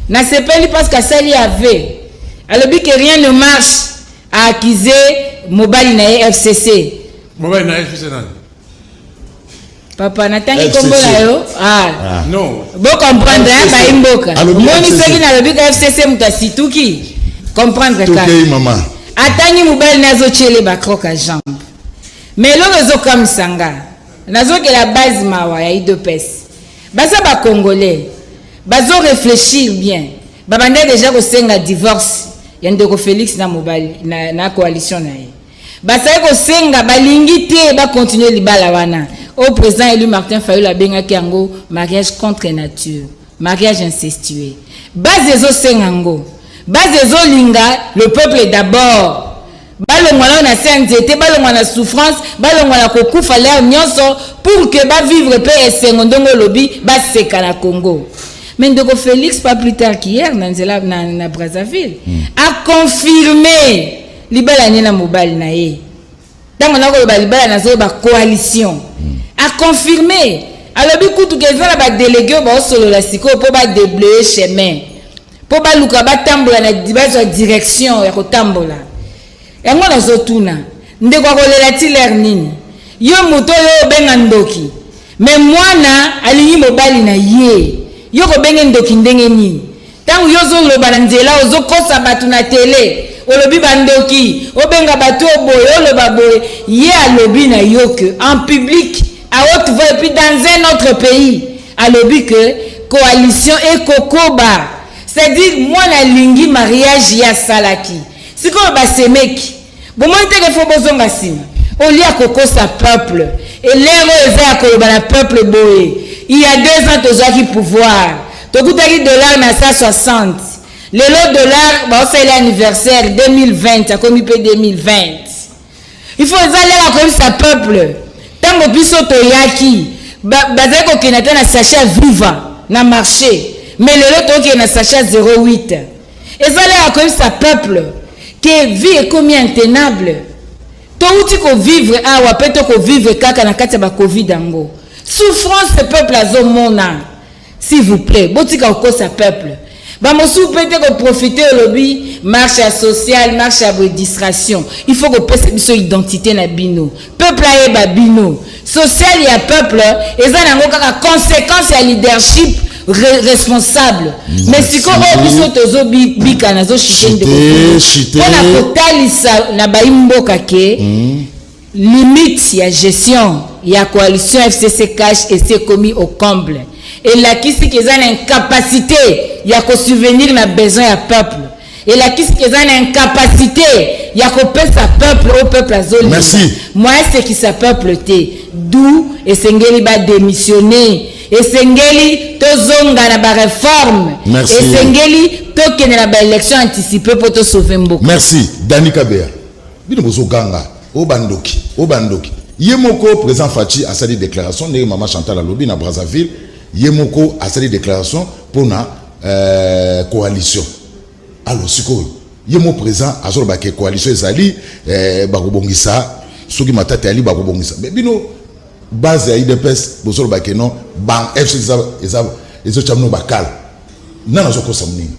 Na sepeli parce que ça y avait. Alors que rien ne marche à acquiser mobile na FCC. Mobile na FCC nan. Papa natangi kombo na yo. Ah. Non. Bon comprendre ba imboka. Moni seli na lobi ka FCC mutasituki. Comprendre ka. OK maman. Atangi mobile nazo chele ba croque jambe. Mais lo zo comme sanga. Nazo que la base mawa ya IDPS. Baza ba congolais bazo réfléchir bien babande déjà ko senga divorce yande ko Félix na mobali na coalition na ye baza ko senga balingi te ba continuer libala wana au président élu Martin Fayulu abenga kiango mariage contre nature mariage incestueux base zo senga ngo base zo linga le peuple d'abord balongwana na senziete balongwana na souffrance balongwana kokufa l'air nyonso pour que ba vivre pe esengo ndongo lobi ba seka na Congo. Mais ndoko Félix pas plus tard qu'hier na Brazzaville a confirmé libala ni na mobile na ye. Tango na ko ba libala na zo ba coalition a confirmé alobi kutu kezala ba délégué ba solo la siko po ba déblayer chemin po ba luka ba tambola na dibazo direction ya ko tambola. Yango na zotuna ndeko akolela ti l'air nini yo moto yo benga ndoki mais mwana alingi mobali na ye yo ko benga ndoki ndenge nini tangu yo zo loba na nzela ozo kosa batu na télé olobi bandoki obenga batu oboye oloba boye ye alobi na yo que en public à haute voix et puis dans un autre pays alobi que coalition et kokoba c'est-à-dire moi na lingi mariage ya salaki siko basemeki bomoni te fo bozonga sima olia kokosa peuple et lero eza koloba na peuple boye il y a 2 ans tozaki pouvoir tokutaki dollar na 160 lelo dollar ba osela anniversaire 2020 akomi pe 2020 il faut ezalela koyebisa peuple tango biso toyaki bazali kokenda te na sachet viva na marché mais lelo tokende na sachet 08 ezalela koyebisa peuple que vie est comme intenable. touti kovivre awa mpe tokovivre kaka na kati ya bacovid yango souffrance peuple azomona s'il vous plaît botika kokosa peuple bamosusu mpe te koprofite olobi marche ya sociale marche ya distraction il faut kopesa biso identité na bino peuple ayeba bino social ya peuple eza nango kaka conséquence ya leadership responsable mais sikoyo oyo biso tozobika nazoshite ndeko mpona kotalisa na bayimboka ke limite ya gestion ya coalition FCC cash ese commis au comble et la kisi keza na incapacité ya ko subvenir na besoin ya peuple et la kisi keza na incapacité ya ko pesa peuple au peuple azoli moi c'est qui sa peuple te d'où esengeli ba démissionner esengeli tozonga na ba réforme esengeli tokene na ba élection anticipée pour to sauver mboka. Merci Dani Kabea bino bozo ganga obandoki yemoko président Fachi a sali déclaration ne maman Chantal alobi na Brazzaville yemoko a sali déclaration pour na coalition alors sikoyo yemo président azolo ba ke coalition ezali bakobongisa soki matata ali bakobongisa mais bino base ya IDPS bozolo ba ke non ban FC ezo chamno bakal nana zoko samni.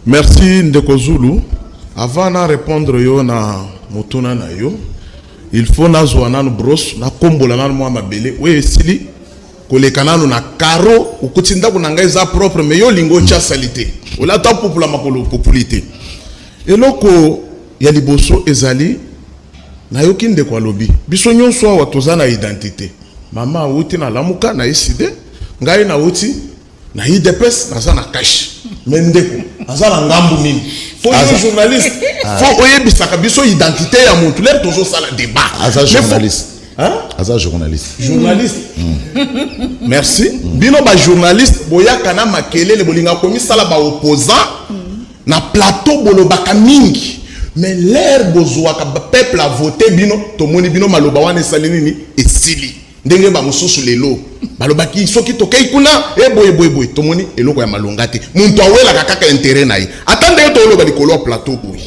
Merci Ndeko Zulu. Avant de répondre yo na motuna na yo, il faut na zwana no brosse na kombola na mo mabele we esili kolekana na karo ukutinda kunanga za propre mais yo lingo cha salité. Ola ta popula makolo popularité. Eloko ya liboso ezali na yo kinde kwa lobi. Biso nyonso wa tozana identité. Mama wuti na lamuka na eside, ngai na wuti na IDPS na sana cash. Mendeko azala ngambu nini faut un journaliste faut oyebisaka biso identité ya mutu lero tozo sala débat aza journaliste aza journaliste merci bino ba journaliste boyaka na makelele bolinga komi sala ba opposant na plateau bolobaka mingi mais l'air bozwaka peuple a voté bino tomoni bino maloba wana esali nini esili ndenge ba mususu lelo balobaki soki tokei kuna boy tomoni eloko ya malonga te muntu awela kaka intérêt na ye atande to loba likolo plateau boy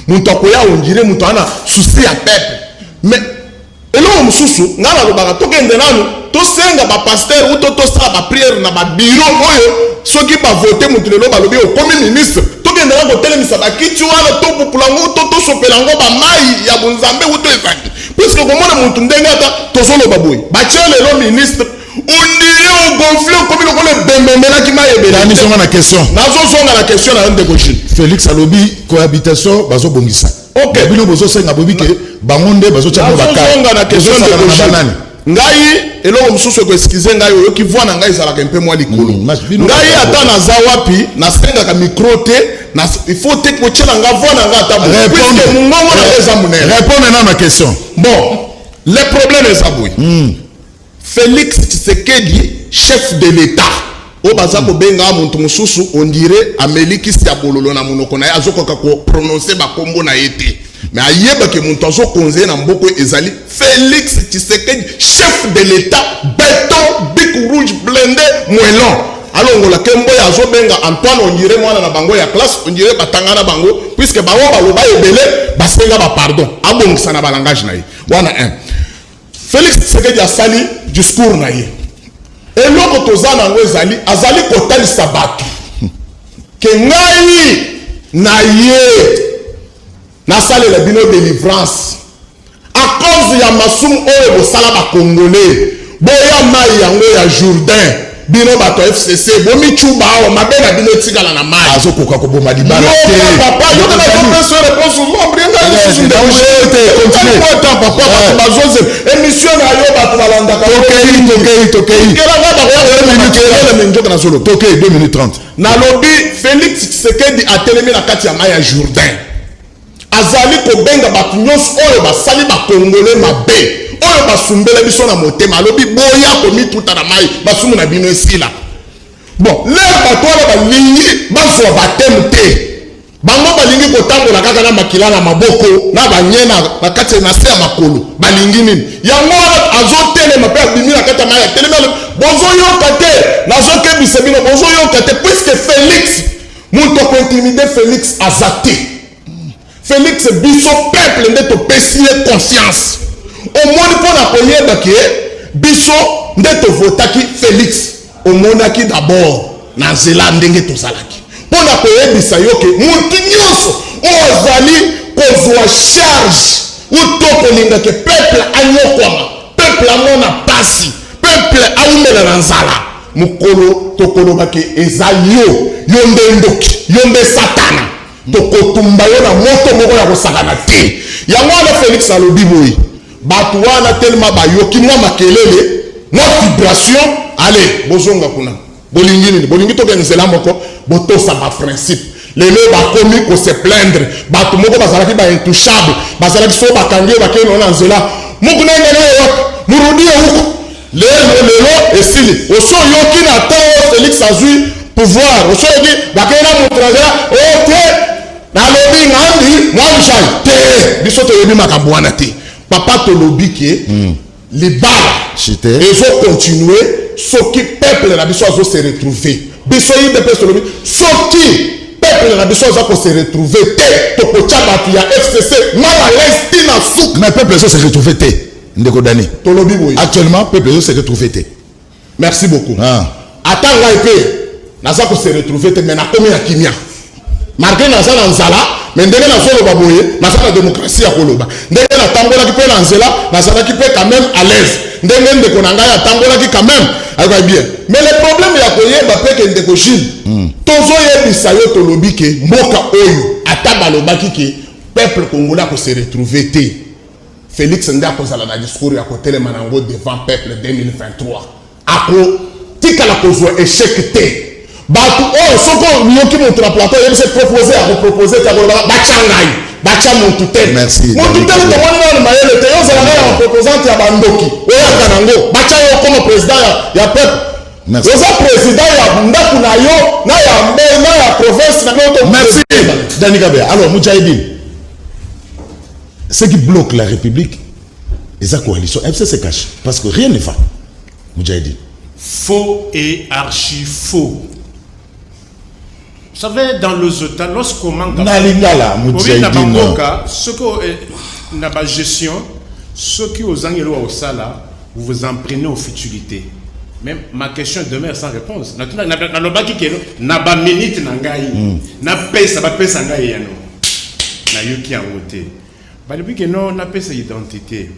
muntu akoya ondire muntu ana souci ya peuple mais eloko mususu ngala lobaka tokende nanu to senga ba pasteur ou to sala ba prière na ba bureau oyo soki ba voter muntu lelo balobi o comme ministre tokende na ko telemisa ba kitu wana to populango to sopelango ba mai ya bunzambe ou to ezaki puisque komona muntu ndenga ta tozolo baboy ba lelo ministre ondire au gonflé comme le bembembela ki mayebela ni songa na question nazo songa na question na ndeko Gilles Félix alobi cohabitation bazo bongisa OK bino bozo senga bobi ke bangonde bazo tshaka bakala songa na question ndeko Gilles ngai eloko mususu ko excuser ngai oyo ki voix na ngai sala ka mpe mwa likolo ngai ata na za wapi na senga ka micro te na il faut te ko tshela nga voix na nga ata puisque mungongo na eza munene répondre na ma question bon le problème est aboué Félix Tshisekedi chef de l'État o baza ko benga muntu mususu on dirait ameliki sia bololo na monoko na azokoka ko prononcer ba kombo na yete mais ayeba ke muntu azo konze na mboko ezali Félix Tshisekedi chef de l'État béton bic rouge blindé moellon alongo la kembo ya zo benga Antoine on dirait mwana na bango ya classe on dirait batanga na bango puisque bawo baloba ebele basenga ba pardon abongisa na ba langage na ye wana un Félix Tshisekedi asali discours na ye eloko tozana ngo ezali azali kotalisa bato ke ngai na ye nasalela bino délivrance à cause ya masumu oyo bosala ba congolais boya mai yango ya Jourdain bino bato FCC bomi chuba awa mabena bino tikala na mai azokoka koboma libala te papa yo kana komprendre réponse mo bringa sous de continuer papa bazoze émission na yo bato balandaka tokei kela nga ba ko 2 minutes 30 na lobby Félix Tshisekedi a telemi na kati ya mai ya Jourdain azali kobenga bato nyonso oyo basali ba congolais mabe oyo basumbela biso na motema alobi boya komituta na mai basumu na bino esila bon lere bato wana balingi bazwa bateme te bango balingi kotambola kaka na makila na maboko na banyena na kati na se ya makolo balingi nini yango wana azotelema mpe abimi na kati ya mai atelemi bozoyoka te nazokebisa bino bozoyoka te puisque Félix moto akointimide Félix aza te Félix biso peuple nde topesi ye confiance omoni mpona koyebaki biso nde tovotaki Félix omonaki d'abord na nzela ndenge tozalaki mpona koyebisa yo ke motu nyonso oyo azali kozwa charge uto kolingaki peuple anyokwama peuple amona pasi peuple aumela na nzala mokolo tokolobaki eza yo nde ndoki yo nde satana tokotumba yo na moto moko ya kosakana te yango wana Félix alobi boye bato wana telema bayoki mwa makelele mwa vibration ale bozonga kuna bolingi nini bolingi tokende nzela moko botosa baprincipe lelo bakomi kose plaindre bato moko bazalaki baintouchable bazalaki so bakangi yo bakei na nzela moko nengene yo murudi huko lelo esili oso yoki na temps Félix azwi pouvoir oso yoki bakei na moto na nzela ok nalobi ngandi mwanjai te biso toyebi makambo wana te papa tolobi ke libala ezocontinue soki peuple na biso azo se retrouver biso yinde mpe tolobi soki peuple na biso aza kose retrouver te tokotya bato ya FCC na balesi ti na suka mais peuple ezo se retrouver te ndeko Dani tolobi boye actuellement peuple ezo se retrouver te merci beaucoup ata ngai mpe naza kose retrouver te mais nakomi na kimia marke naza na nzala me ndenge nazoloba boye naza na démocratie ya koloba ndenge natambolaki mpe na nzela nazalaki mpe quand même à l'aise ndenge ndeko na ngai atambolaki quand même akoki bien mais le problème ya koyeba mpe ke ndeko Gilles tozoyebisa yo tolobi ke mboka oyo ata balobaki ke peuple congolais akose retrouver te Félix nde akozala na discours ya kotelema nango devant peuple 2023 akotikala kozwa échec te bato oyo soko yoki moto na plateau yebise proposer ya kopropose te akoloba batya ngai batya motu te motu te tomoni nano mayele te yo ozala ngai ya baproposante ya bandoki oyaka nango batya yo koma président ya peuple oza président ya ndako na yo na ya mbe na ya province na yo merci Dani Kabea alors Moudjahidine ce qui bloque la République et la coalition FCC cache parce que rien ne va Moudjahidine faux et archi faux. Vous savez, dans le Zota, lorsqu'on manque de ce que n'a pas gestion, ceux qui aux angles au sala, vous vous en prenez aux futilités. Même ma question demeure sans réponse. N'a pas minute nangai, n'a pas ça va pesa nangai yano, n'a eu qui a voté. Bah depuis que non, n'a pas sa identité.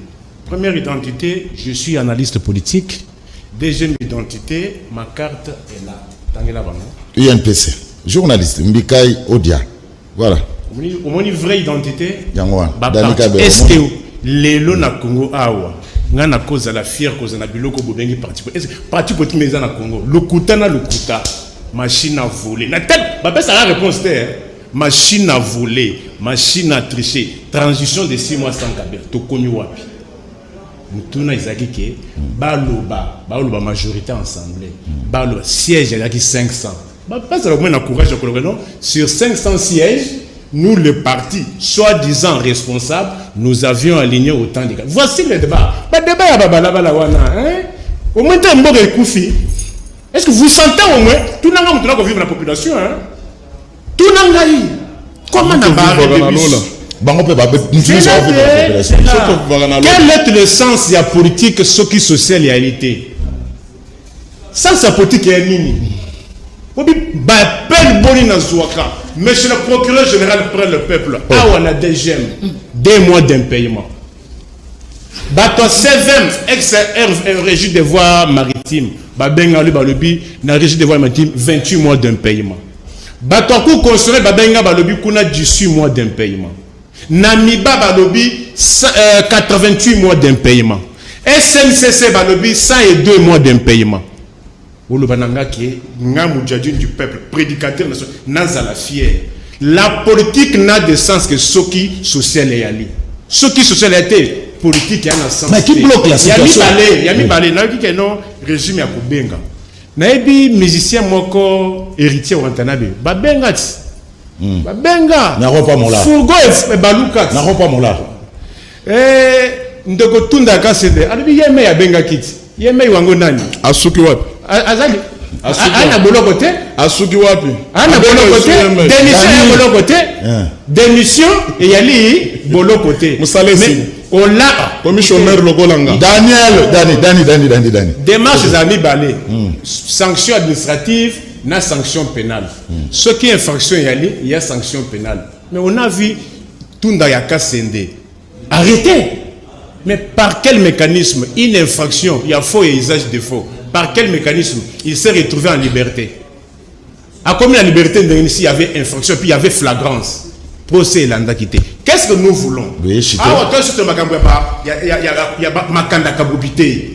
Première identité, je suis analyste politique. Deuxième identité, ma carte est là. Tangela bana. INPC. Journaliste Mbikai Odia. Voilà. Au moins une vraie identité. Est-ce que les lots na Congo awa ngana cause la fière cause na biloko bobengi parti. Est-ce parti politique mais na Congo. Le kuta na le kuta. Machine à voler. Na tête. Bah ça la réponse terre. Machine à voler, machine à tricher. Transition de 6 mois sans Kabila. To konyu wapi. Mutuna izaki ke baloba majorité assemblée. Baloba siège il y a 500. Pas seulement courage non. Sur 500 sièges, nous le parti, soi-disant responsable, nous avions aligné autant de cas. Voici le débat. Le débat au moins est-ce que vous sentez au moins tout le monde doit vivre la population tout le monde comment quel est le sens de la politique ce qui social réalité sens la politique est mini. Monsieur le procureur général prend le peuple. Ah, on a des gemmes. 2 mois d'impayement. Bato 7e ex-régie des voies maritimes. Babenga lui balobi na régie des voies maritimes 28 mois d'impayement. Bato coup construit babenga balobi kuna 18 mois d'impayement. Namiba balobi 88 mois d'impayement. SNCC balobi 102 mois d'impayement. Du peuple, prédicateur national, la politique n'a de sens que ce qui social est allé. Ce qui social est politique, il y a un sens. Mais qui bloque la situation? Il y a mis balé, il y a un régime à Kubenga. Naebi musicien moko héritier Wantanabe. Babenga. Babenga. Naropa mola. Fourgo et Baluka. Naropa mola. Ndoko tunda kasede. Alibi yeme ya benga kiti. Yeme wango nani? Asuki wapi? Azali ana bolo côté asuki wapi ana bolo côté démission ya bolo côté démission et yali bolo côté Musalesi on l'a commissionnaire Logolanga Dani. démarche des amis balé sanction administrative na sanction pénale ce qui est infraction yali il y a sanction pénale mais on a vu Tunda Yaka Sende arrêtez. Mais par quel mécanisme une infraction, il y a faux et usage de faux, par quel mécanisme il s'est retrouvé en liberté? À combien la liberté il y avait infraction, puis il y avait flagrance, procès et l'anda quitté. Qu'est-ce que nous voulons?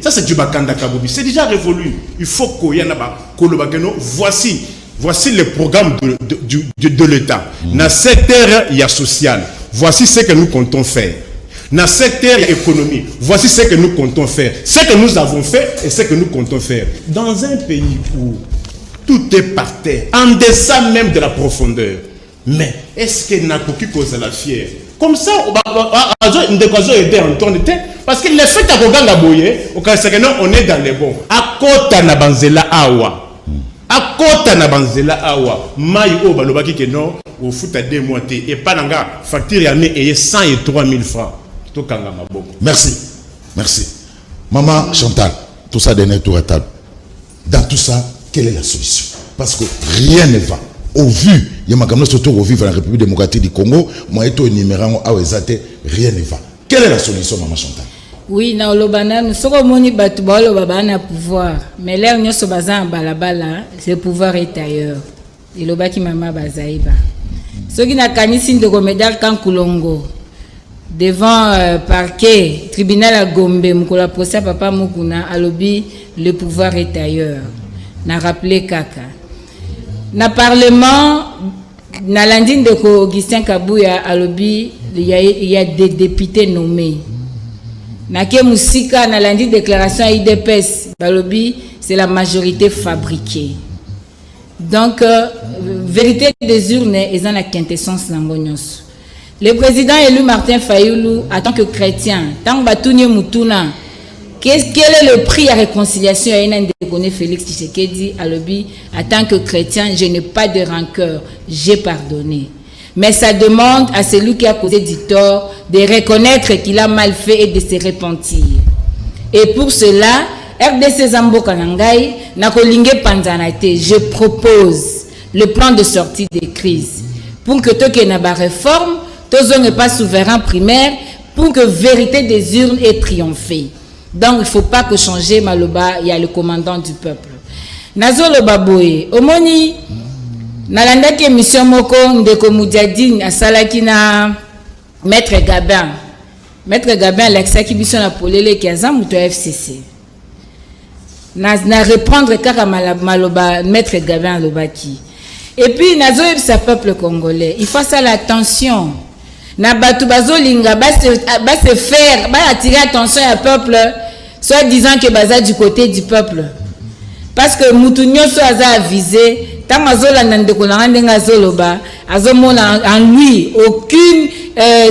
Ça c'est du Makanda Kaboubi, c'est déjà révolu. Il faut qu'il y en ait. Voici le programme de l'État. Dans le secteur il y a social. Voici ce que nous comptons faire. Dans le secteur économique, voici ce que nous comptons faire. Ce que nous avons fait et ce que nous comptons faire. Dans un pays où tout est par terre, en deçà même de la profondeur. Mais est-ce que n'a pas cause à la fière? Comme ça, on doit aider en temps de temps. Parce que le fait à Koganga Boye, on est dans les bons. À Kota Nabanzela Awa. À Kota Nabanzela Awa. Maï O Balobaki Keno, au foot à 2 mois. Et pas d'anga, facture yamé et 103 000 francs. Merci. Maman Chantal, tout ça dernier tour à table. Dans tout ça, quelle est la solution? Parce que rien ne va. Au vu, il y a ma surtout au vivre dans la République démocratique du Congo, moi et toi numéro à Ouezate, rien ne va. Quelle est la solution, Maman Chantal? Oui, na olobana nous sommes moni batu ba olobaba na pouvoir, mais là on se basa en balabala, c'est le pouvoir est ailleurs. Et lobaki mama bazaiba. Ce qui n'a kanisi de Gomedal Kankulongo. Devant parquet, tribunal à Gombe, Moukola procès papa Mukuna, alobi, le pouvoir est ailleurs. N'a rappelé Kaka. Na parlement, na landine de Augustin Kabouya, alobi, il y a des députés nommés. Na ke Moussika, na landine déclaration IDPS, alobi, c'est la majorité fabriquée. Donc, vérité des urnes, ils ont la quintessence d'Angonios. Le président élu Martin Fayoulou, en tant que chrétien, tant que Mutuna, quel est le prix à réconciliation? Il y a un Félix Tshisekedi à l'objet, en tant que chrétien, je n'ai pas de rancœur, j'ai pardonné. Mais ça demande à celui qui a causé du tort de reconnaître qu'il a mal fait et de se repentir. Et pour cela, RDC Zambo Kanangai, Nakolingé Panzanate, je propose le plan de sortie des crises pour que tout qui n'a pas réforme, tous n'est pas souverain primaire pour que vérité des urnes ait triomphé. Donc il ne faut pas que changer Maloba, il y a le commandant du peuple. Nazo Lobaboye, Omoni, Nalandaki mission Moko, Ndeko Moudjadine, Asalaki na Maître Gabin. Maître Gabin, l'exaki mission na Polele qui a Zamouto FCC. Na reprendre Kaka Maloba, Maître Gabin Lobaki. Et puis, Nazo sa peuple congolais, il faut ça l'attention. Na batu bazolinga ba se faire ba attirer attention à peuple soit disant que baza du côté du peuple parce que mutunyo so aza avisé tamazola ndeko na ndenga zoloba azomona en lui aucune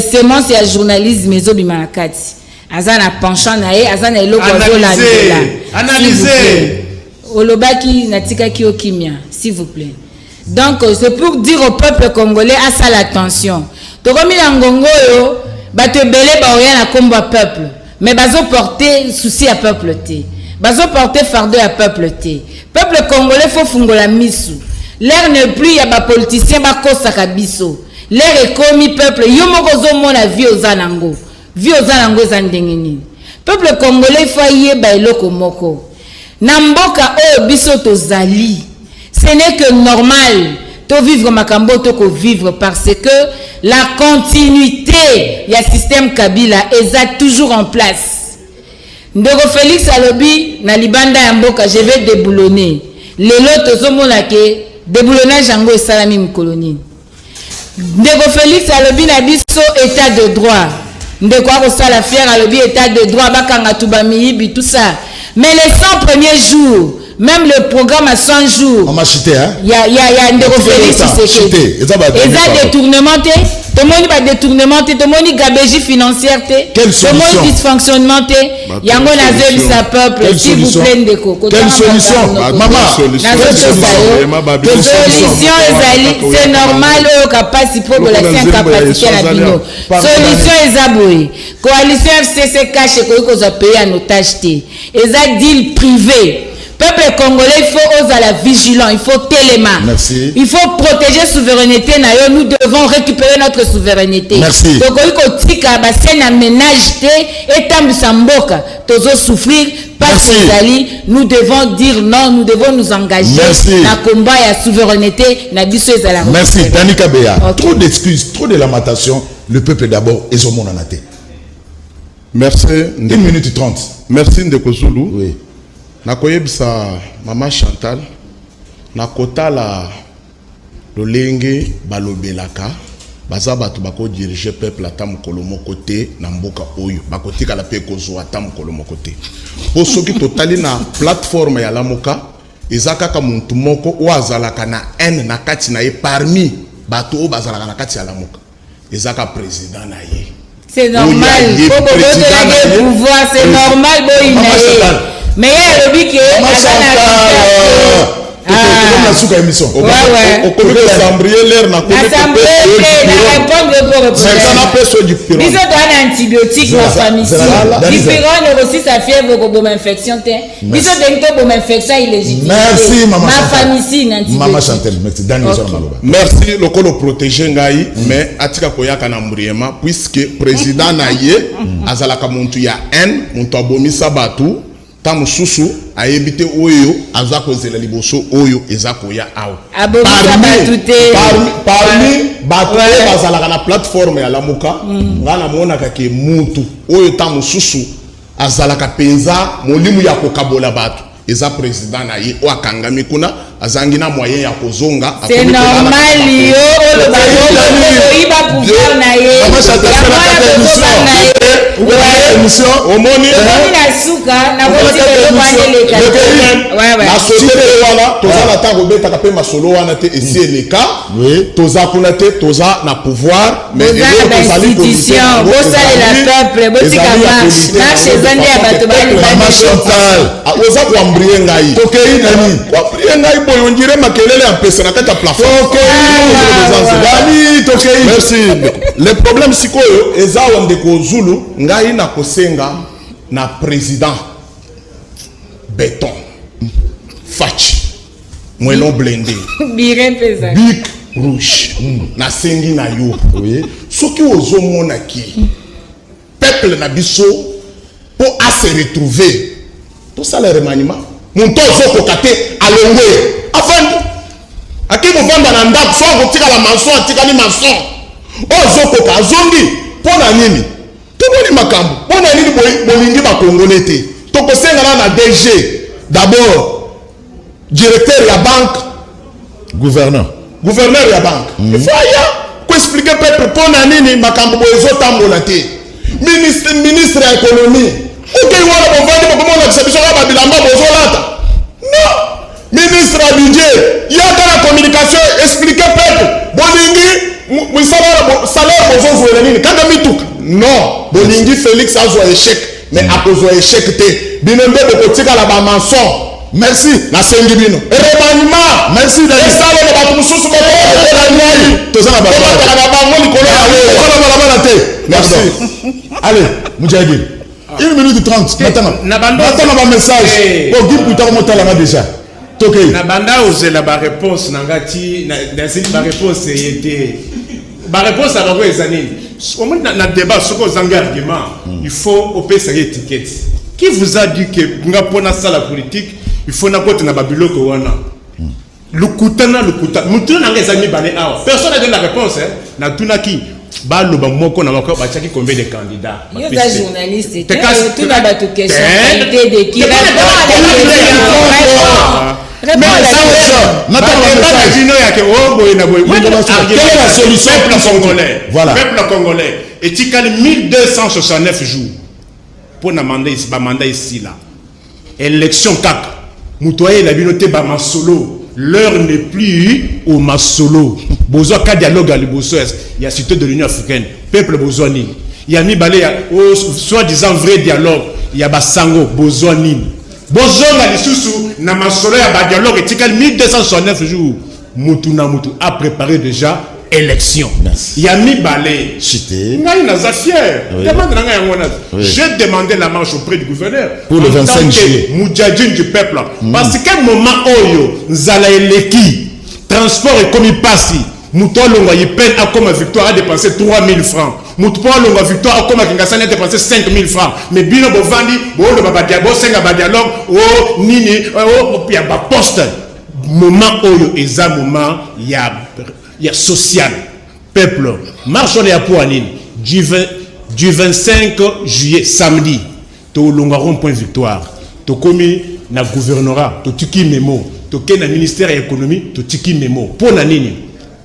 sémence ya journalisme ezobima na kati aza na penchant na ye aza na eloko azolandela analyser olobaki natika ki okimia s'il vous plaît. Donc c'est pour dire au peuple congolais à ça l'attention. Tokomi na ngongo yo bato belé ba oya na komba peuple mais bazo porter souci à peuple té bazo porter fardeau à peuple té peuple congolais faut fungola misu l'air n'est plus ya ba politicien ba kosaka biso l'air est commis peuple yo moko zo mona vie ozanango zandengeni peuple congolais faut yeba eloko moko na mboka o biso tozali ce n'est que normal to vivre makambo to ko vivre parce que la continuité du système Kabila est toujours en place. Ndeko Félix alobi na libanda ya mboka je vais déboulonner. Lelo tozomona ke déboulonnage yango esalami mkoloni. Ndeko Félix alobi na biso état de droit. Ndeko akosala fier alobi état de droit bakanga tubamiyibi tout ça. Mais les 100 premiers jours même le programme à 100 jours. On m'a cité, hein? Il y a un Félix Tshisekedi. Et ça détournement, tout le monde va détournement, tout le monde gabégie financière, tout le monde dysfonctionnement, il y a un peuple, s'il vous plaît, de coco. Quelle solution? Maman, solution, c'est normal, au capacité pour la capacité à la bino. Solution est abouée. Coalition FCC cache que vous avez payé en otage. Et ça deal privé. Peuple congolais, il faut oser la vigilance, il faut téléma. Merci. Il faut protéger la souveraineté. Nous devons récupérer notre souveraineté. Merci. Donc, il faut que ménage et tambusamboka, tozo souffrir parce que nous devons dire non, nous devons nous engager dans le combat et la souveraineté. Merci. Dani Kabea. Okay. Trop d'excuses, trop de lamentation. Le peuple d'abord et son monde en a été. Merci. 1 minute 30. Merci Ndeko Zulu. Oui. Nakoyebisa Maman Chantal nakotala lolenge balobelaka baza bato bako diriger peuple ata mokolo moko te na mboka oyo bakotika la pe kozwa ata mokolo moko te po soki totali na plateforme ya Lamuka ezaka ka muntu moko o azalaka na haine na kati na ye parmi bato o bazalaka na kati ya Lamuka ezaka président na ye. C'est normal. Pour le pouvoir, c'est normal. Mais il y a le but qui est merci lokolo protéger ngai mais atika koyaka na mbriema puisque président na ye azalaka muntu ya haine muntu abomisa batu tamu susu ayebite oyo aza kozela liboso oyo ezako ya awo parmi bato bazalaka na plateforme ya Lamuka ngana mona kake mutu oyo tamu susu azalaka penza molimu ya kokabola bato eza président na ye o akangami kuna azangi na moyen ya kozonga. C'est normal yo le balo iba pouvoir na ye émission omoni na suka na boti le bandele ka na société wana toza na tango betaka pe masolo wana te esi eleka toza kuna te toza na pouvoir mais institution bosa la peuple botika marche zande ya bato bali Maman Chantal oza kwa mbriye ngai tokei nani kwa mbriye ngai boyo ndire makelele ya pesa na kata plafond tokei merci. Le problème sikoyo eza Ndeko Zulu ngai na kosenga na président béton Fachi mwelon blindé big rouge na sengi na yo soki ozomona ki peuple na biso pour à se retrouver tout ça le remaniement mon tozo kokate alongwe afandi akiko vanda na ndako so kotika la maçon atika ni maçon ozo koka zongi pona nini toboni makambo pona nini bolingi ba congolais te tokosenga na DG d'abord directeur ya banque gouverneur ya banque il faut ya ko expliquer peuple pona nini makambo bozo tambola te ministre ya économie okay wala bovandi bokomona biso ba bilamba bozo lata non ministre à budget yaka la communication expliquer peuple bolingi mwisala salaire bozo jouer nini kaka mituka non bolingi Félix azwa échec mais akozwa échec te bino nde bokotika la ba maçon. Merci na sengi bino remaniement merci d'aller sala na batu mususu ba tozana ba bango likolo ya te merci. Allez Moudjahidine 1 minute 30 maintenant ba message pour dire putain comment t'as la déjà toké na banda ozela ba réponse nangati na cette ba réponse était ba réponse à ba ezanini au moins na débat ce qu'on zanga argument il faut opesa étiquette qui vous a dit que nga pona ça la politique il faut na kote na babiloko wana lukutana mutu na ngezami bane awa personne n'a donné la réponse na tunaki baloba moko na bako bachaki combien de candidats yo za journaliste tu na batu question qualité de qui peuple congolais et tikali 1269 jours pour na mandat ici là élection 4 Moutoye la binote ba masolo. L'heure n'est plus au masolo. Besoin qu'un dialogue à l'Iboso. Il y a cité de l'Union africaine. Peuple Bozoni. Il y a mis balé, soi-disant vrai dialogue. Il y a Basango, Bozoni. Bozon a l'issue, na masolo, il y a dialogue. Et 1269 jours. Moutouna Moutou a préparé déjà élection. Il y a mis balé. Chité. J'ai demandé la marche auprès du gouverneur. Pour le 25 juillet. Moudjadjine du peuple. Parce qu'à un moment, Oyo, Nzala Eleki, transport et comme il passe, Moutolonga, il peine à comme victoire a dépensé 3000 francs. Moutolonga, victoire a comme Kingassan a dépensé 5000 francs. Mais Bino Bovandi, Bolo Babadiabo, Senga Badialog, oh, Nini, oh, il y a pas poste. Moment Oyo, et ça, moment, il y a social. Peuple, marche on est à Pouanine, du 25 juillet, samedi, to longaron point victoire, to commis na gouvernorat, to tiki memo, to ken na ministère de l'économie, to tiki memo. Pour na nini,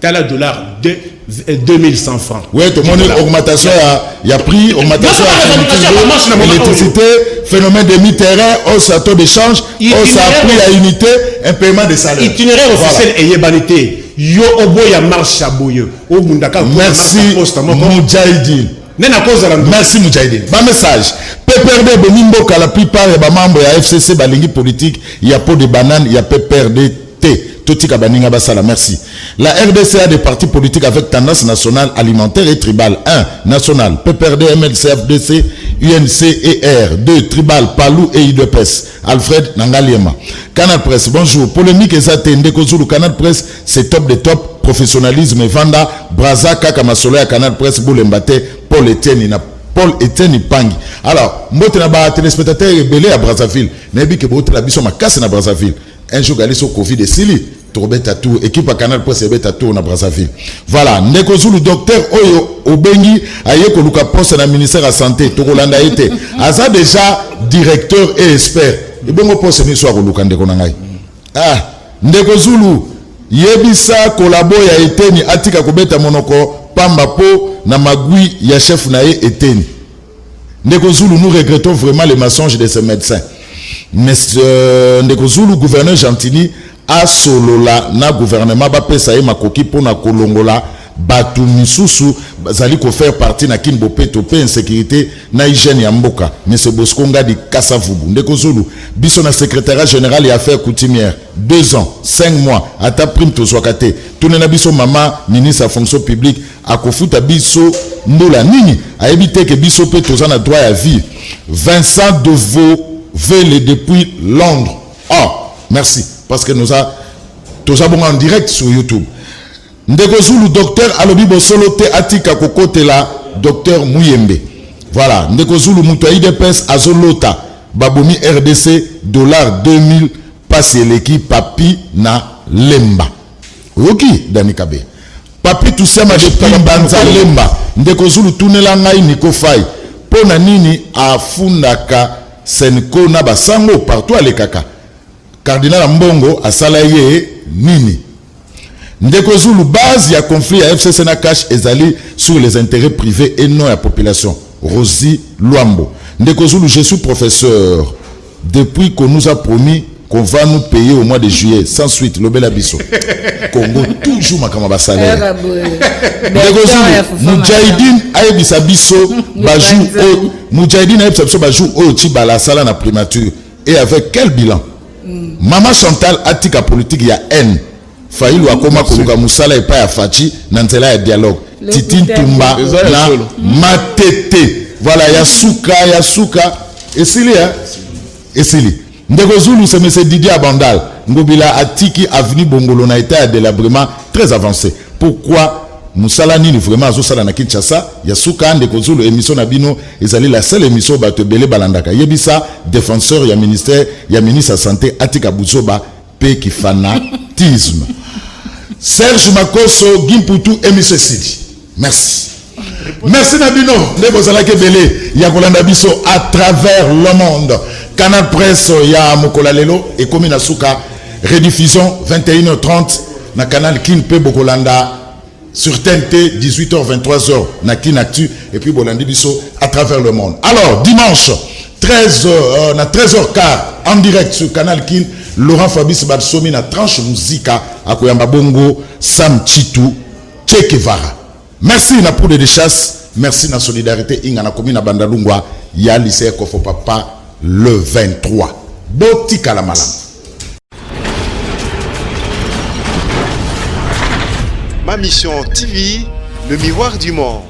t'as dollar de 2100 francs. Oui, tout le monde augmentation, il y a prix, augmentation à l'électricité, phénomène de mi-terrain, hausse à taux d'échange, hausse à prix à unité, un paiement de salaire. Itinéraire officiel et yébanité. Yo oboya marche aboyo. Merci Moudjahidine. Merci Moudjahidine. Ba message. PPRD Benimboka, la plupart des membres de la FCC balingi politique, il y a pot de banane, il y a PPRD T. Totika baninga basala, merci. La RDC a des partis politiques avec tendance nationale, alimentaire et tribale. 1. National, PPRD, MLC, FDC, UNC et R. 2. Tribal, Palou et IDPS. Alfred Nangaliema. Canal Presse, bonjour. Polémique et Zatende Kozulu. Canal Presse, c'est top de top. Professionnalisme et Vanda. Braza, Kakamasole à Canal Presse, Boulembate, Paul Etienne Pangi. Alors, mbote na ba téléspectateur rebelle à Brazzaville. Nebi ke bote la biso makase na Brazzaville. Un jour galé sur Covid et Sili. Tourbe tout équipe à Canal Presse et tout na Brazzaville. Voilà, Ndeko Zulu docteur Oyo Obengi ayeko luka poste na ministère de la santé Tokolanda été. Aza déjà directeur et expert. Et bongo poste ni soir luka ndeko nangai. Ah, Ndeko Zulu yebisa kolabo ya eteni atika kobeta monoko pamba po na magui ya chef nae eteni. Ndeko Zulu, nous regrettons vraiment les mensonges de ces médecins. Mais Ndeko Zulu, gouverneur Gentili a solola na gouvernement ba pesa ye makoki pona kolongola batu misusu bazali ko faire partie na kinbope topé insécurité na hygiène ya mboka. Monsieur Bosco Ngadi Kassavubu. Ndeko Zulu, biso na secrétariat général et affaires coutumières 2 ans 5 mois ata prime to zwakate. Tunena biso mama ministre à fonction publique akofuta biso ndola nini a éviter que biso pe tozana droit à vie. Vincent Deveau Vele depuis Londres. Oh, merci. Parce que nous avons en direct sur YouTube. Ndeko Zulu, docteur Alobi Bosolote Atika Kokotela, docteur Mouyembe. Voilà. Ndeko Zulu, Moutouaï Depes, Azolota, Baboumi RDC, $2000, passe l'équipe, Papi na Lemba. Yoki, Danikabe. Papi Toussama de Pimbanza Lemba. Ndeko Zulu, Tunela Ngai Niko Fai. Pona Nini, Afundaka, Senko Nabasango, partout à l'Ekaka. Cardinal Mbongo a salaye nini. Ndeko Zulu, base ya conflit à FCC na cash ezali sur les intérêts privés et non à la population. Rosie Luambo. Ndeko Zulu, je suis professeur. Depuis qu'on nous a promis qu'on va nous payer au mois de juillet, sans suite, l'Obela Bisso. Congo, toujours ma salaire. Ndeko Zulu, Moudjahidine Aebisa Bisso, Bajou, Moudjahidine Aebisa Bisso, Bajou, Ochibala, Sala na primature. Et avec quel bilan? Maman Chantal Atika politique, il y a haine. Faïlou Akoma Koluka Moussala et pas à Fachi, Nantela et dialogue. Titine Tumba, na Matete. Voilà, il y a Souka. Et Sili, hein? Et Sili. Ndeko Zulu, c'est M. Didier Abandal. Ngobila Atiki, avenue Bongolo, na été à délabrement très avancé. Pourquoi Moussala Nini vraiment à Zosala na Kinshasa, Yasuka Ndeko Zulu, émission Nabino, ils allaient la seule émission Batebele Balandaka. Yebisa, défenseur, ya ministère, ya ministre de la Santé, Atika Bouzoba, P qui fanatisme. Serge Makoso, Gimputu, émission Sidi. Merci. Merci Nabino, Ndeko Zalake Bele, Yakolanda Biso à travers le monde. Canal Presse, ya Mokola Lelo, et comme Nasuka, rediffusion 21h30, na Canal Kin Pe Bokolanda. Sur TNT, 18h, 23h, na Kinactu, et puis Bolandi Bisso à travers le monde. Alors, dimanche, 13h15, en direct sur Canal Kin, Laurent Fabrice Balsomi na tranche musica akoyamba bongo Sam Chitu Che Guevara. Merci na poudre de chasse, merci na solidarité inga na commune Bandalungwa ya lycée Kofo Papa le 23. Botika la malam. Ma mission TV, le miroir du monde.